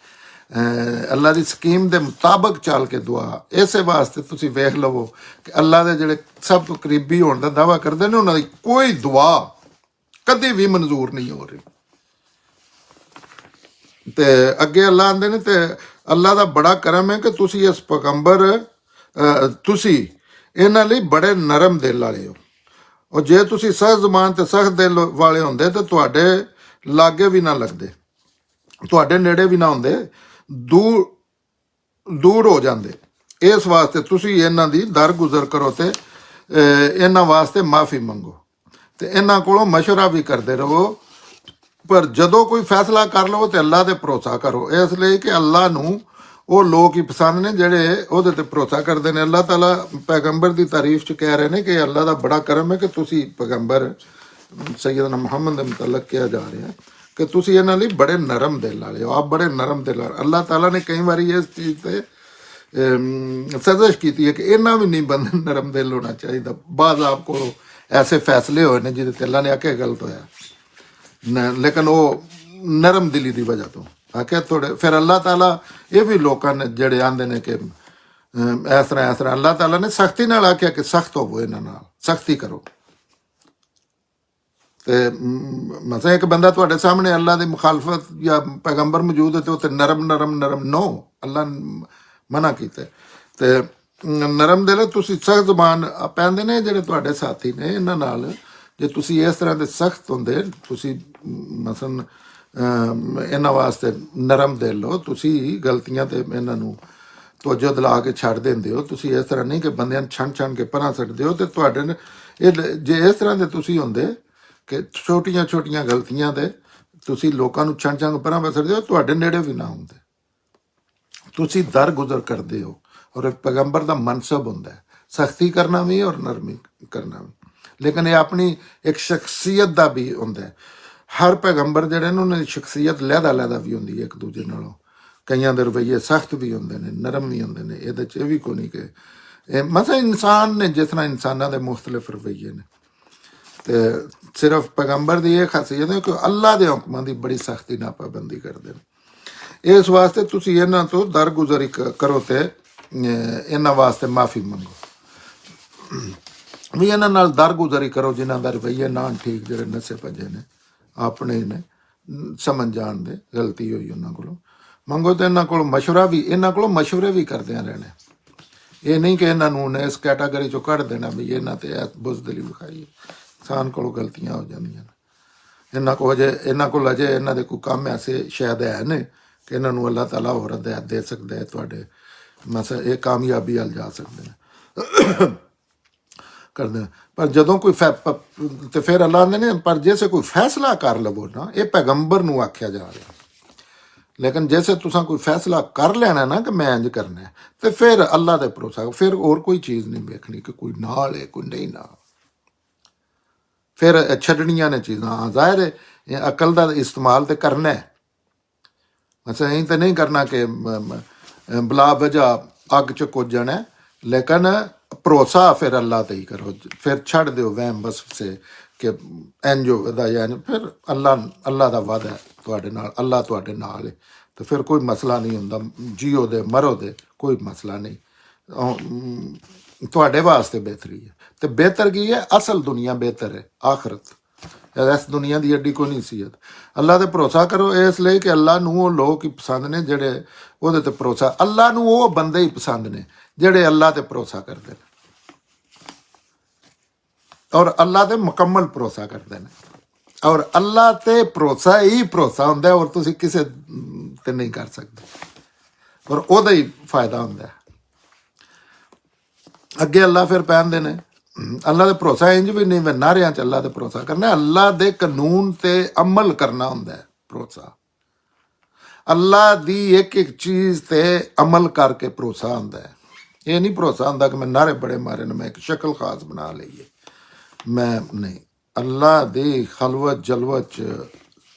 A: ਅੱਲਾ ਦੀ ਸਕੀਮ ਦੇ ਮੁਤਾਬਕ ਚੱਲ ਕੇ ਦੁਆ। ਇਸੇ ਵਾਸਤੇ ਤੁਸੀਂ ਵੇਖ ਲਵੋ ਕਿ ਅੱਲਾ ਦੇ ਜਿਹੜੇ ਸਭ ਤੋਂ ਕਰੀਬੀ ਹੋਣ ਦਾ ਦਾਅਵਾ ਕਰਦੇ ਨੇ ਉਹਨਾਂ ਦੀ ਕੋਈ ਦੁਆ ਕਦੇ ਵੀ ਮਨਜ਼ੂਰ ਨਹੀਂ ਹੋ ਰਹੀ। ਤੇ ਅੱਗੇ ਅੱਲਾ ਆਂਦੇ ਨੇ ਤੇ ਅੱਲਾ ਦਾ ਬੜਾ ਕਰਮ ਹੈ ਕਿ ਤੁਸੀਂ ਇਸ ਪੈਗੰਬਰ, ਤੁਸੀਂ ਇਹਨਾਂ ਲਈ ਬੜੇ ਨਰਮ ਦਿਲ ਵਾਲੇ ਹੋ। ਔਰ ਜੇ ਤੁਸੀਂ ਸਖਤ ਜ਼ੁਬਾਨ ਤੇ ਸਖਤ ਦਿਲ ਵਾਲੇ ਹੁੰਦੇ ਤਾਂ ਤੁਹਾਡੇ ਲਾਗੇ ਵੀ ਨਾ ਲੱਗਦੇ, ਤੁਹਾਡੇ ਨੇੜੇ ਵੀ ਨਾ ਹੁੰਦੇ, ਦੂਰ ਹੋ ਜਾਂਦੇ। ਇਸ ਵਾਸਤੇ ਤੁਸੀਂ ਇਹਨਾਂ ਦੀ ਦਰਗੁਜ਼ਰ ਕਰੋ ਤੇ ਇਹਨਾਂ ਵਾਸਤੇ ਮਾਫੀ ਮੰਗੋ ਤੇ ਇਹਨਾਂ ਕੋਲੋਂ ਮਸ਼ਵਰਾ ਵੀ ਕਰਦੇ ਰਹੋ, ਪਰ ਜਦੋਂ ਕੋਈ ਫੈਸਲਾ ਕਰ ਲਵੋ ਤੇ ਅੱਲਾ ਤੇ ਭਰੋਸਾ ਕਰੋ, ਇਸ ਲਈ ਕਿ ਅੱਲਾ ਨੂੰ ਉਹ ਲੋਕ ਹੀ ਪਸੰਦ ਨੇ ਜਿਹੜੇ ਉਹਦੇ ਤੇ ਭਰੋਸਾ ਕਰਦੇ ਨੇ। ਅੱਲਾਹ ਤਾਲਾ ਪੈਗੰਬਰ ਦੀ ਤਾਰੀਫ 'ਚ ਕਹਿ ਰਹੇ ਨੇ ਕਿ ਅੱਲਾ ਦਾ ਬੜਾ ਕਰਮ ਹੈ ਕਿ ਤੁਸੀਂ ਪੈਗੰਬਰ ਸੈਯਦਨਾ ਮੁਹੰਮਦ ਦੇ ਮੁਤਲਕ ਕਿਹਾ ਜਾ ਰਿਹਾ ਕਿ ਤੁਸੀਂ ਇਹਨਾਂ ਲਈ ਬੜੇ ਨਰਮ ਦਿਲ ਵਾਲੇ ਹੋ, ਆਪ ਬੜੇ ਨਰਮ ਦਿਲ ਵਾਲੇ। ਅੱਲਾਹ ਤਾਲਾ ਨੇ ਕਈ ਵਾਰੀ ਇਸ ਚੀਜ਼ ਤੇ ਸਜ਼ਿਸ਼ ਕੀਤੀ ਹੈ ਕਿ ਇਹਨਾਂ ਵੀ ਨਹੀਂ ਬੰਦੇ ਨਰਮ ਦਿਲ ਹੋਣਾ ਚਾਹੀਦਾ। ਬਾਜ਼ ਆਪ ਕੋਲ ਐਸੇ ਫੈਸਲੇ ਹੋਏ ਨੇ ਜਿਹਦੇ ਤੇ ਅੱਲਾ ਨੇ ਆਖਿਆ ਗਲਤ ਹੋਇਆ, ਲੇਕਿਨ ਉਹ ਨਰਮ ਦਿਲੀ ਦੀ ਵਜ੍ਹਾ ਤੋਂ ਆਖਿਆ ਥੋੜੇ। ਫਿਰ ਅੱਲਾਹ ਤਾਲਾ ਇਹ ਵੀ ਲੋਕਾਂ ਨੇ ਜਿਹੜੇ ਆਂਦੇ ਨੇ ਕਿ ਇਸ ਤਰ੍ਹਾਂ ਅੱਲਾਹ ਤਾਲਾ ਨੇ ਸਖਤੀ ਨਾਲ ਆਖਿਆ ਕਿ ਸਖਤ ਹੋਵੋ, ਇਹਨਾਂ ਨਾਲ ਸਖਤੀ ਕਰੋ। ਤੇ ਮਸਾ ਇੱਕ ਬੰਦਾ ਤੁਹਾਡੇ ਸਾਹਮਣੇ ਅੱਲਾ ਦੀ ਮੁਖਾਲਫਤ ਜਾਂ ਪੈਗੰਬਰ ਮੌਜੂਦ ਹੈ ਤੇ ਉੱਥੇ ਨਰਮ ਨੋ ਅੱਲਾ ਮਨਾ ਕੀਤਾ। ਤੇ ਨਰਮ ਦਿਲ ਤੁਸੀਂ ਸਖਤ ਜ਼ੁਬਾਨ ਪੈਂਦੇ ਨੇ ਜਿਹੜੇ ਤੁਹਾਡੇ ਸਾਥੀ ਨੇ, ਇਹਨਾਂ ਨਾਲ ਜੇ ਤੁਸੀਂ ਇਸ ਤਰ੍ਹਾਂ ਦੇ ਸਖਤ ਹੁੰਦੇ, ਤੁਸੀਂ ਮਸਲਨ ਇਹਨਾਂ ਵਾਸਤੇ ਨਰਮ ਦਿਲ ਹੋ, ਤੁਸੀਂ ਗਲਤੀਆਂ ਤੇ ਇਹਨਾਂ ਨੂੰ ਤਵੱਜੋ ਦਿਲਾ ਕੇ ਛੱਡ ਦਿੰਦੇ ਹੋ, ਤੁਸੀਂ ਇਸ ਤਰ੍ਹਾਂ ਨਹੀਂ ਕਿ ਬੰਦਿਆਂ ਨੂੰ ਛਣ ਕੇ ਪਰਾਂ ਛੱਡਦੇ ਹੋ। ਤੇ ਤੁਹਾਡੇ ਇਹ ਜੇ ਇਸ ਤਰ੍ਹਾਂ ਦੇ ਤੁਸੀਂ ਹੁੰਦੇ ਕਿ ਛੋਟੀਆਂ ਗਲਤੀਆਂ ਦੇ ਤੁਸੀਂ ਲੋਕਾਂ ਨੂੰ ਛਣ ਕੇ ਪਰਾਂ ਛੱਡਦੇ ਹੋ, ਤੁਹਾਡੇ ਨੇੜੇ ਵੀ ਨਾ ਹੁੰਦੇ। ਤੁਸੀਂ ਦਰਗੁਜ਼ਰ ਕਰਦੇ ਹੋ, ਔਰ ਪੈਗੰਬਰ ਦਾ ਮਨਸਬ ਹੁੰਦਾ ਹੈ ਸਖਤੀ ਕਰਨਾ ਵੀ ਔਰ ਨਰਮੀ ਕਰਨਾ ਵੀ, ਲੇਕਿਨ ਇਹ ਆਪਣੀ ਇੱਕ ਸ਼ਖਸੀਅਤ ਦਾ ਵੀ ਹੁੰਦਾ ਹੈ। ਹਰ ਪੈਗੰਬਰ ਜਿਹੜੇ ਨੇ ਉਹਨਾਂ ਦੀ ਸ਼ਖਸੀਅਤ ਲਹਿਦਾ ਵੀ ਹੁੰਦੀ ਹੈ ਇੱਕ ਦੂਜੇ ਨਾਲੋਂ, ਕਈਆਂ ਦੇ ਰਵੱਈਏ ਸਖਤ ਵੀ ਹੁੰਦੇ ਨੇ, ਨਰਮ ਵੀ ਹੁੰਦੇ ਨੇ। ਇਹਦੇ 'ਚ ਇਹ ਵੀ ਕੋਈ ਨਹੀਂ ਕਿ ਇਹ ਮਸਾ ਇਨਸਾਨ ਨੇ, ਜਿਸ ਤਰ੍ਹਾਂ ਇਨਸਾਨਾਂ ਦੇ ਮੁਖਤਲਿਫ ਰਵੱਈਏ ਨੇ। ਤੇ ਸਿਰਫ ਪੈਗੰਬਰ ਦੀ ਇਹ ਖਾਸੀਅਤ ਹੈ ਕਿ ਅੱਲਾ ਦੇ ਹੁਕਮਾਂ ਦੀ ਬੜੀ ਸਖਤੀ ਨਾਲ ਪਾਬੰਦੀ ਕਰਦੇ ਨੇ। ਇਸ ਵਾਸਤੇ ਤੁਸੀਂ ਇਹਨਾਂ ਤੋਂ ਦਰਗੁਜ਼ਰੀ ਕਰੋ ਤੇ ਇਹਨਾਂ ਵਾਸਤੇ ਮਾਫੀ ਮੰਗੋ, ਵੀ ਇਹਨਾਂ ਨਾਲ ਦਰਗੁਜ਼ਰੀ ਕਰੋ ਜਿਨ੍ਹਾਂ ਦਾ ਰਵੱਈਆ ਨਾ ਠੀਕ, ਜਿਹੜੇ ਨਸ਼ੇ ਭੱਜੇ ਨੇ, ਆਪਣੇ ਨੇ, ਸਮਝ ਜਾਣ ਦੇ ਗਲਤੀ ਹੋਈ ਉਹਨਾਂ ਕੋਲੋਂ ਮੰਗੋ। ਤੇ ਇਹਨਾਂ ਕੋਲ ਮਸ਼ਵਰਾ ਵੀ, ਇਹਨਾਂ ਕੋਲੋਂ ਮਸ਼ਵਰੇ ਵੀ ਕਰਦਿਆਂ ਰਹਿਣਾ। ਇਹ ਨਹੀਂ ਕਿ ਇਹਨਾਂ ਨੂੰ ਇਸ ਕੈਟਾਗਰੀ 'ਚੋਂ ਕੱਢ ਦੇਣਾ ਵੀ ਇਹਨਾਂ ਤੇ ਬੁਜ਼ਦਿਲੀ ਵਿਖਾਈ। ਇਨਸਾਨ ਕੋਲੋਂ ਗਲਤੀਆਂ ਹੋ ਜਾਂਦੀਆਂ ਨੇ। ਇਹਨਾਂ ਕੋਲ ਅਜੇ ਇਹਨਾਂ ਦੇ ਕੋਈ ਕੰਮ ਐਸੇ ਸ਼ਾਇਦ ਹੈ ਨੇ ਕਿ ਇਹਨਾਂ ਨੂੰ ਅੱਲਾਹ ਤਾਲਾ ਹੋਰ ਹਦਾਇਤ ਦੇ ਸਕਦਾ ਹੈ, ਤੁਹਾਡੇ ਮਸਾ ਇਹ ਕਾਮਯਾਬੀ ਵੱਲ ਜਾ ਸਕਦੇ ਨੇ ਕਰਦੇ। ਪਰ ਜਦੋਂ ਕੋਈ ਤੇ ਫਿਰ ਅੱਲਾਹ ਆਂਦੇ ਨੇ ਪਰ ਜੈਸੇ ਕੋਈ ਫੈਸਲਾ ਕਰ ਲਵੋ ਨਾ, ਇਹ ਪੈਗੰਬਰ ਨੂੰ ਆਖਿਆ ਜਾ ਰਿਹਾ, ਲੇਕਿਨ ਜੈਸੇ ਤੁਸੀਂ ਕੋਈ ਫੈਸਲਾ ਕਰ ਲੈਣਾ ਨਾ ਕਿ ਮੈਂ ਇੰਜ ਕਰਨਾ ਹੈ, ਤੇ ਫਿਰ ਅੱਲਾਹ ਦੇ ਭਰੋਸਾ, ਫਿਰ ਹੋਰ ਕੋਈ ਚੀਜ਼ ਨਹੀਂ ਵੇਖਣੀ ਕਿ ਕੋਈ ਨਾਲ ਹੈ ਕੋਈ ਨਹੀਂ ਨਾਲ, ਫਿਰ ਛੱਡਣੀਆਂ ਨੇ ਚੀਜ਼ਾਂ। ਜ਼ਾਹਿਰ ਹੈ ਅਕਲ ਦਾ ਇਸਤੇਮਾਲ ਤੇ ਕਰਨਾ ਹੈ, ਅੱਛਾ ਇਹ ਤਾਂ ਨਹੀਂ ਕਰਨਾ ਕਿ ਬਲਾ ਵਜ੍ਹਾ ਅੱਗ ਚ ਕੁੱਜਣ ਹੈ, ਲੇਕਿਨ ਭਰੋਸਾ ਫਿਰ ਅੱਲਾ ਤੇ ਹੀ ਕਰੋ, ਫਿਰ ਛੱਡ ਦਿਓ ਵਹਿਮ ਬਸ ਸੇ ਕਿ ਐਨਜੋ ਦਾ ਯਾਨੀ ਫਿਰ ਅੱਲਾ ਦਾ ਵਾਅਦਾ ਹੈ ਤੁਹਾਡੇ ਨਾਲ, ਅੱਲਾ ਤੁਹਾਡੇ ਨਾਲ ਹੈ, ਤੇ ਫਿਰ ਕੋਈ ਮਸਲਾ ਨਹੀਂ ਹੁੰਦਾ, ਜੀਓ ਦੇ ਮਰੋ ਦੇ ਕੋਈ ਮਸਲਾ ਨਹੀਂ। ਤੁਹਾਡੇ ਵਾਸਤੇ ਬਿਹਤਰੀ ਹੈ, ਤੇ ਬਿਹਤਰ ਕੀ ਹੈ, ਅਸਲ ਦੁਨੀਆ ਬਿਹਤਰ ਹੈ, ਆਖਰਤ ਇਸ ਦੁਨੀਆ ਦੀ ਐਡੀ ਕੋਈ ਨਹੀਂ ਸੀਅਤ। ਅੱਲਾ ਤੇ ਭਰੋਸਾ ਕਰੋ ਇਸ ਲਈ ਕਿ ਅੱਲਾ ਨੂੰ ਉਹ ਲੋਕ ਹੀ ਪਸੰਦ ਨੇ ਜਿਹੜੇ ਉਹਦੇ ਤੇ ਭਰੋਸਾ, ਅੱਲਾ ਨੂੰ ਉਹ ਬੰਦੇ ਹੀ ਪਸੰਦ ਨੇ ਜਿਹੜੇ ਅੱਲਾ ਤੇ ਭਰੋਸਾ ਕਰਦੇ ਨੇ, ਔਰ ਅੱਲਾ ਤੇ ਮੁਕੰਮਲ ਭਰੋਸਾ ਕਰਦੇ ਨੇ, ਔਰ ਅੱਲਾ ਤੇ ਭਰੋਸਾ ਹੀ ਭਰੋਸਾ ਹੁੰਦਾ, ਔਰ ਤੁਸੀਂ ਕਿਸੇ ਤੇ ਨਹੀਂ ਕਰ ਸਕਦੇ, ਔਰ ਉਹਦਾ ਹੀ ਫਾਇਦਾ ਹੁੰਦਾ। ਅੱਗੇ ਅੱਲਾ ਫਿਰ ਕਹਿੰਦੇ ਨੇ ਅੱਲਾ ਦੇ ਭਰੋਸਾ ਇੰਜ ਵੀ ਨਹੀਂ, ਮੈਂ ਨਾਰਿਆਂ 'ਚ ਅੱਲਾ ਤੇ ਭਰੋਸਾ ਕਰਨਾ, ਅੱਲਾ ਦੇ ਕਾਨੂੰਨ ਤੇ ਅਮਲ ਕਰਨਾ ਹੁੰਦਾ ਹੈ ਭਰੋਸਾ। ਅੱਲਾ ਦੀ ਇੱਕ ਇੱਕ ਚੀਜ਼ ਤੇ ਅਮਲ ਕਰਕੇ ਭਰੋਸਾ ਹੁੰਦਾ ਹੈ। ਇਹ ਨਹੀਂ ਭਰੋਸਾ ਹੁੰਦਾ ਕਿ ਮੈਂ ਨਾਰੇ ਬੜੇ ਮਾਰੇ ਨੇ, ਮੈਂ ਇੱਕ ਸ਼ਕਲ ਖਾਸ ਬਣਾ ਲਈਏ, ਮੈਂ ਨਹੀਂ। ਅੱਲਾ ਦੀ ਖਲਵਤ ਜਲਵਤ 'ਚ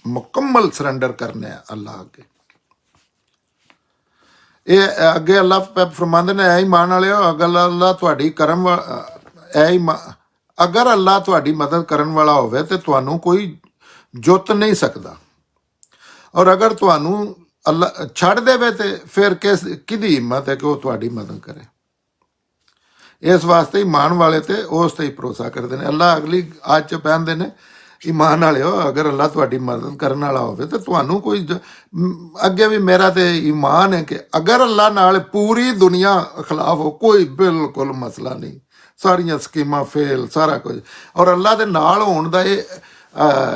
A: ਮੁਕੰਮਲ ਸਰੈਂਡਰ ਕਰਨਾ ਹੈ ਅੱਲਾ ਅੱਗੇ। ਇਹ ਅੱਗੇ ਅੱਲਾ ਫਰਮਾਉਂਦੇ ਨੇ, ਐ ਈਮਾਨ ਵਾਲਿਓ, ਅਗਰ ਅੱਲਾ ਤੁਹਾਡੀ ਕਰਮ ਅਗਰ ਅੱਲਾ ਤੁਹਾਡੀ ਮਦਦ ਕਰਨ ਵਾਲਾ ਹੋਵੇ ਤੇ ਤੁਹਾਨੂੰ ਕੋਈ ਜੁੱਤ ਨਹੀਂ ਸਕਦਾ, ਔਰ ਅਗਰ ਤੁਹਾਨੂੰ ਅੱਲਾ ਛੱਡ ਦੇਵੇ ਤੇ ਫਿਰ ਕਿਹਦੀ ਹਿੰਮਤ ਹੈ ਕਿ ਉਹ ਤੁਹਾਡੀ ਮਦਦ ਕਰੇ। ਇਸ ਵਾਸਤੇ ਈਮਾਨ ਵਾਲੇ ਤੇ ਉਸ ਤੇ ਹੀ ਭਰੋਸਾ ਕਰਦੇ ਨੇ। ਅੱਲਾ ਅਗਲੀ ਅੱਜ 'ਚ ਕਹਿੰਦੇ ਨੇ, ਈਮਾਨ ਵਾਲਿਓ, ਅਗਰ ਅੱਲਾ ਤੁਹਾਡੀ ਮਦਦ ਕਰਨ ਵਾਲਾ ਹੋਵੇ ਤੇ ਤੁਹਾਨੂੰ ਕੋਈ ਅੱਗੇ ਵੀ ਮੇਰਾ ਤੇ ਈਮਾਨ ਹੈ ਕਿ ਅਗਰ ਅੱਲਾ ਨਾਲ ਪੂਰੀ ਦੁਨੀਆ ਖਿਲਾਫ ਹੋ, ਕੋਈ ਬਿਲਕੁਲ ਮਸਲਾ ਨਹੀਂ, ਸਾਰੀਆਂ ਸਕੀਮਾਂ ਫੇਲ, ਸਾਰਾ ਕੁਝ, ਔਰ ਅੱਲਾ ਦੇ ਨਾਲ ਹੋਣ ਦਾ ਇਹ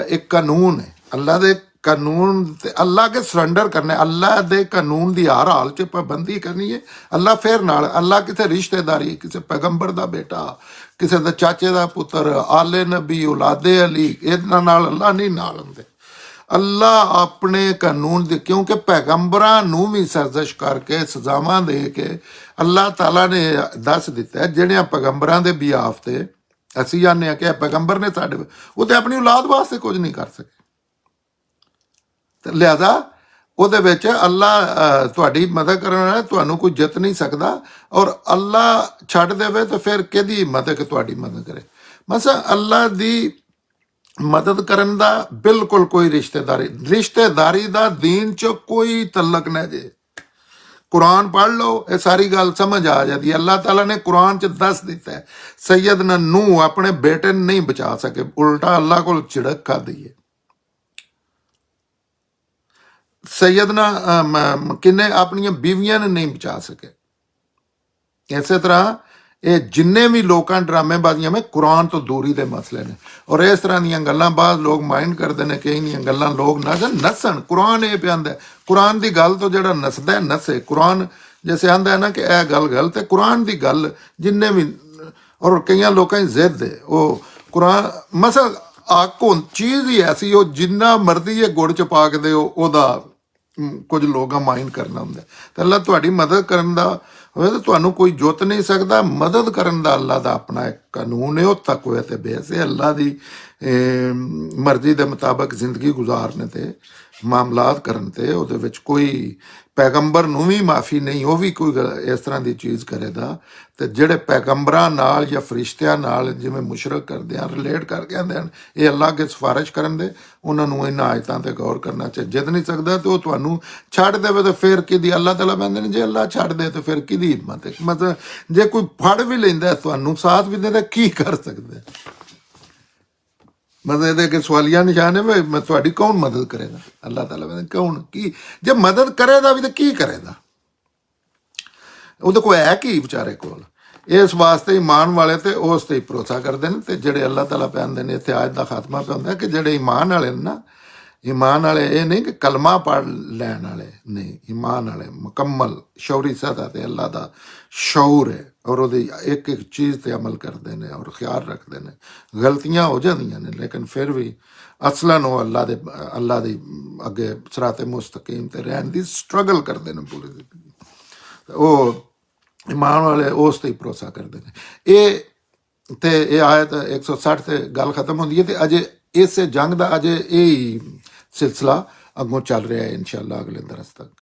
A: ਇੱਕ ਕਾਨੂੰਨ ਹੈ। ਅੱਲਾ ਦੇ ਕਾਨੂੰਨ ਤੇ ਅੱਲਾ ਅੱਗੇ ਸਰੈਂਡਰ ਕਰਨਾ, ਅੱਲਾ ਦੇ ਕਾਨੂੰਨ ਦੀ ਹਰ ਹਾਲ 'ਚ ਪਾਬੰਦੀ ਕਰਨੀ ਹੈ। ਅੱਲਾ ਫਿਰ ਨਾਲ, ਅੱਲਾ ਕਿਸੇ ਰਿਸ਼ਤੇਦਾਰੀ, ਕਿਸੇ ਪੈਗੰਬਰ ਦਾ ਬੇਟਾ, ਕਿਸੇ ਦੇ ਚਾਚੇ ਦਾ ਪੁੱਤਰ, ਆਲੇ ਨਬੀ, ਔਲਾਦੇ ਅਲੀ, ਇਹਨਾਂ ਨਾਲ ਅੱਲਾ ਨਹੀਂ ਨਾਲ ਹੁੰਦੇ। ਅੱਲਾ ਆਪਣੇ ਕਾਨੂੰਨ ਦੇ, ਕਿਉਂਕਿ ਪੈਗੰਬਰਾਂ ਨੂੰ ਵੀ ਸਰਜ਼ਿਸ਼ ਕਰਕੇ ਸਜ਼ਾਵਾਂ ਦੇ ਕੇ ਅੱਲਾ ਤਾਲਾ ਨੇ ਦੱਸ ਦਿੱਤਾ, ਜਿਹੜਿਆਂ ਪੈਗੰਬਰਾਂ ਦੇ ਬਿਆਫ ਤੇ ਅਸੀਂ ਜਾਣਦੇ ਹਾਂ ਕਿ ਪੈਗੰਬਰ ਨੇ ਸਾਡੇ, ਉਹ ਤੇ ਆਪਣੀ ਔਲਾਦ ਵਾਸਤੇ ਕੁਝ ਨਹੀਂ ਕਰ ਸਕੇ, ਤੇ ਲਿਹਾਜ਼ਾ ਉਹਦੇ ਵਿੱਚ ਅੱਲਾ ਤੁਹਾਡੀ ਮਦਦ ਕਰਨ ਵਾਲਾ, ਤੁਹਾਨੂੰ ਕੋਈ ਜਿੱਤ ਨਹੀਂ ਸਕਦਾ, ਔਰ ਅੱਲਾ ਛੱਡ ਦੇਵੇ ਤਾਂ ਫਿਰ ਕਿਹਦੀ ਹਿੰਮਤ ਹੈ ਕਿ ਤੁਹਾਡੀ ਮਦਦ ਕਰੇ। ਮਸਾ ਅੱਲਾ ਦੀ ਮਦਦ ਕਰਨ ਦਾ ਬਿਲਕੁਲ ਕੋਈ ਰਿਸ਼ਤੇਦਾਰੀ ਦਾ ਦੀਨ 'ਚ ਕੋਈ ਤਲਕ ਨਾ ਜੇ। ਕੁਰਾਨ ਪੜ੍ਹ ਲਓ, ਇਹ ਸਾਰੀ ਗੱਲ ਸਮਝ ਆ ਜਾਂਦੀ ਹੈ। ਅੱਲਾਹ ਤਾਲਾ ਨੇ ਕੁਰਾਨ 'ਚ ਦੱਸ ਦਿੱਤਾ ਹੈ, ਸੈਯਦਨਾ ਨੂਹ ਆਪਣੇ ਬੇਟੇ ਨੂੰ ਨਹੀਂ ਬਚਾ ਸਕੇ, ਉਲਟਾ ਅੱਲਾਹ ਕੋਲ ਝਿੜਕ ਖਾਧੀ ਹੈ। ਸੈਯਦਨਾ ਕਿੰਨੇ ਆਪਣੀਆਂ ਬੀਵੀਆਂ ਨੂੰ ਨਹੀਂ ਬਚਾ ਸਕੇ। ਇਸੇ ਤਰ੍ਹਾਂ ਇਹ ਜਿੰਨੇ ਵੀ ਲੋਕਾਂ ਡਰਾਮੇਬਾਜ਼ੀਆਂ में ਕੁਰਾਨ ਤੋਂ ਦੂਰੀ ਦੇ ਮਸਲੇ ਨੇ, ਔਰ ਇਸ ਤਰ੍ਹਾਂ ਦੀਆਂ ਗੱਲਾਂ ਬਾਅਦ ਲੋਕ ਮਾਈਂਡ ਕਰਦੇ ਨੇ ਕਿ ਇਹਨੀਆਂ ਗੱਲਾਂ ਲੋਕ ਨੱਸਣ। ਕੁਰਾਨ ਇਹ ਪਿਆਂਦਾ, ਕੁਰਾਨ ਦੀ ਗੱਲ ਤੋਂ ਜਿਹੜਾ ਨੱਸਦਾ ਨੱਸੇ। ਕੁਰਾਨ ਜੈਸੇ ਆਂਦਾ ਹੈ ਨਾ ਕਿ ਇਹ ਗੱਲ ਗਲਤ ਹੈ, ਕੁਰਾਨ ਦੀ ਗੱਲ ਜਿੰਨੇ ਵੀ, ਔਰ ਕਈਆਂ ਲੋਕਾਂ ਦੀ ਜ਼ਿੱਦ ਹੈ ਉਹ ਕੁਰਾਨ ਮਸਾ ਆਕੋ ਚੀਜ਼ ਹੀ ਐਸੀ, ਉਹ ਜਿੰਨਾ ਮਰਜ਼ੀ ਇਹ ਗੁੜ ਚ ਪਾ ਕੇ ਦਿਓ ਉਹਦਾ ਕੁਝ ਲੋਕਾਂ ਮਾਈਂਡ ਕਰਨਾ ਹੁੰਦਾ। ਤੇ ਅੱਲਾ ਤੁਹਾਡੀ ਮਦਦ ਕਰਨ ਦਾ ਹੋਵੇ ਤਾਂ ਤੁਹਾਨੂੰ ਕੋਈ ਜੁੱਤ ਨਹੀਂ ਸਕਦਾ। ਮਦਦ ਕਰਨ ਦਾ ਅੱਲਾ ਦਾ ਆਪਣਾ ਇੱਕ ਕਾਨੂੰਨ ਹੈ, ਉਹ ਤਕਵੇ ਤੇ ਬੇਸੇ ਅੱਲਾ ਦੀ ਮਰਜ਼ੀ ਦੇ ਮੁਤਾਬਕ ਜ਼ਿੰਦਗੀ ਗੁਜ਼ਾਰਨ ਤੇ ਮਾਮਲਾਤ ਕਰਨ ਤੇ ਉਹਦੇ ਵਿੱਚ ਕੋਈ ਪੈਗੰਬਰ ਨੂੰ ਵੀ ਮਾਫੀ ਨਹੀਂ, ਉਹ ਵੀ ਕੋਈ ਇਸ ਤਰ੍ਹਾਂ ਦੀ ਚੀਜ਼ ਕਰੇਗਾ। ਤੇ ਜਿਹੜੇ ਪੈਗੰਬਰਾਂ ਨਾਲ ਜਾਂ ਫਰਿਸ਼ਤਿਆਂ ਨਾਲ ਜਿਵੇਂ ਮੁਸ਼ਰਕ ਕਰਦੇ ਆ, ਰਿਲੇਟ ਕਰਕੇ ਆਉਂਦੇ ਹਨ, ਇਹ ਅੱਲਾ ਅੱਗੇ ਸਿਫਾਰਿਸ਼ ਕਰਨ ਦੇ, ਉਹਨਾਂ ਨੂੰ ਇਹਨਾਂ ਆਇਤਾਂ ਤੇ ਗੌਰ ਕਰਨਾ ਚਾਹੀਦਾ। ਜਿੱਦ ਨਹੀਂ ਸਕਦਾ ਤੇ ਉਹ ਤੁਹਾਨੂੰ ਛੱਡ ਦੇਵੇ ਤੇ ਫਿਰ ਕਿਹਦੀ, ਅੱਲਾ ਤਾਲਾ ਕਹਿੰਦੇ ਨੇ ਜੇ ਅੱਲਾ ਛੱਡ ਦੇ ਤੇ ਫਿਰ ਕਿਹਦੀ ਹਿੰਮਤ ਹੈ। ਮਤਲਬ ਜੇ ਕੋਈ ਫੜ ਵੀ ਲੈਂਦਾ ਤੁਹਾਨੂੰ, ਸਾਥ ਵੀ ਦਿੰਦਾ, ਕੀ ਕਰ ਸਕਦਾ? ਮਤਲਬ ਇਹਦੇ ਅੱਗੇ ਸਵਾਲੀਆ ਨਿਸ਼ਾਨ ਹੈ, ਮੈਂ ਤੁਹਾਡੀ ਕੌਣ ਮਦਦ ਕਰੇਗਾ? ਅੱਲਾ ਤਾਲਾ ਕਹਿੰਦੇ ਕੌਣ ਕੀ, ਜੇ ਮਦਦ ਕਰੇਗਾ ਵੀ ਤਾਂ ਕੀ ਕਰੇਗਾ? ਉਹਦੇ ਕੋਲ ਹੈ ਕੀ ਵਿਚਾਰੇ ਕੋਲ? ਇਸ ਵਾਸਤੇ ਈਮਾਨ ਵਾਲੇ ਤੇ ਉਸ ਤੇ ਹੀ ਭਰੋਸਾ ਕਰਦੇ ਨੇ। ਤੇ ਜਿਹੜੇ ਅੱਲਾ ਤਾਲਾ ਕਹਿੰਦੇ ਨੇ, ਇੱਥੇ ਅੱਜ ਦਾ ਖਾਤਮਾ ਪਿਆਉਂਦਾ ਕਿ ਜਿਹੜੇ ਈਮਾਨ ਵਾਲੇ ਨੇ ਨਾ, ਈਮਾਨ ਵਾਲੇ ਇਹ ਨਹੀਂ ਕਿ ਕਲਮਾ ਪੜ੍ਹ ਲੈਣ ਵਾਲੇ ਨਹੀਂ, ਈਮਾਨ ਵਾਲੇ ਮੁਕੰਮਲ ਸ਼ੌਰੀ ਸਤਹ ਤੇ ਅੱਲਾ ਦਾ ਸ਼ੌਰ ਹੈ, ਔਰ ਉਹਦੀ ਇੱਕ ਇੱਕ ਚੀਜ਼ ਤੇ ਅਮਲ ਕਰਦੇ ਨੇ ਔਰ ਖਿਆਲ ਰੱਖਦੇ ਨੇ। ਗਲਤੀਆਂ ਹੋ ਜਾਂਦੀਆਂ ਨੇ ਲੇਕਿਨ ਫਿਰ ਵੀ ਅਸਲਨ ਉਹ ਅੱਲਾ ਦੀ ਅੱਗੇ ਸਿਰਾਤੇ ਮੁਸਤਕੀਮ ਤੇ ਰਹਿਣ ਦੀ ਸਟਰਗਲ ਕਰਦੇ ਨੇ ਪੂਰੀ ਜ਼ਿੰਦਗੀ। ਉਹ ਈਮਾਨ ਵਾਲੇ ਉਸ ਤੇ ਹੀ ਭਰੋਸਾ ਕਰਦੇ ਨੇ। ਇਹ ਆਇਤ 160 ਤੇ ਗੱਲ ਖਤਮ ਹੁੰਦੀ ਹੈ, ਤੇ ਅਜੇ ਇਸੇ ਜੰਗ ਦਾ ਅਜੇ ਇਹ ਸਿਲਸਿਲਾ ਅੱਗੋਂ ਚੱਲ ਰਿਹਾ ਹੈ, ਇਨਸ਼ਾ ਅੱਲਾ ਅਗਲੇ ਦਰਸ ਤੱਕ।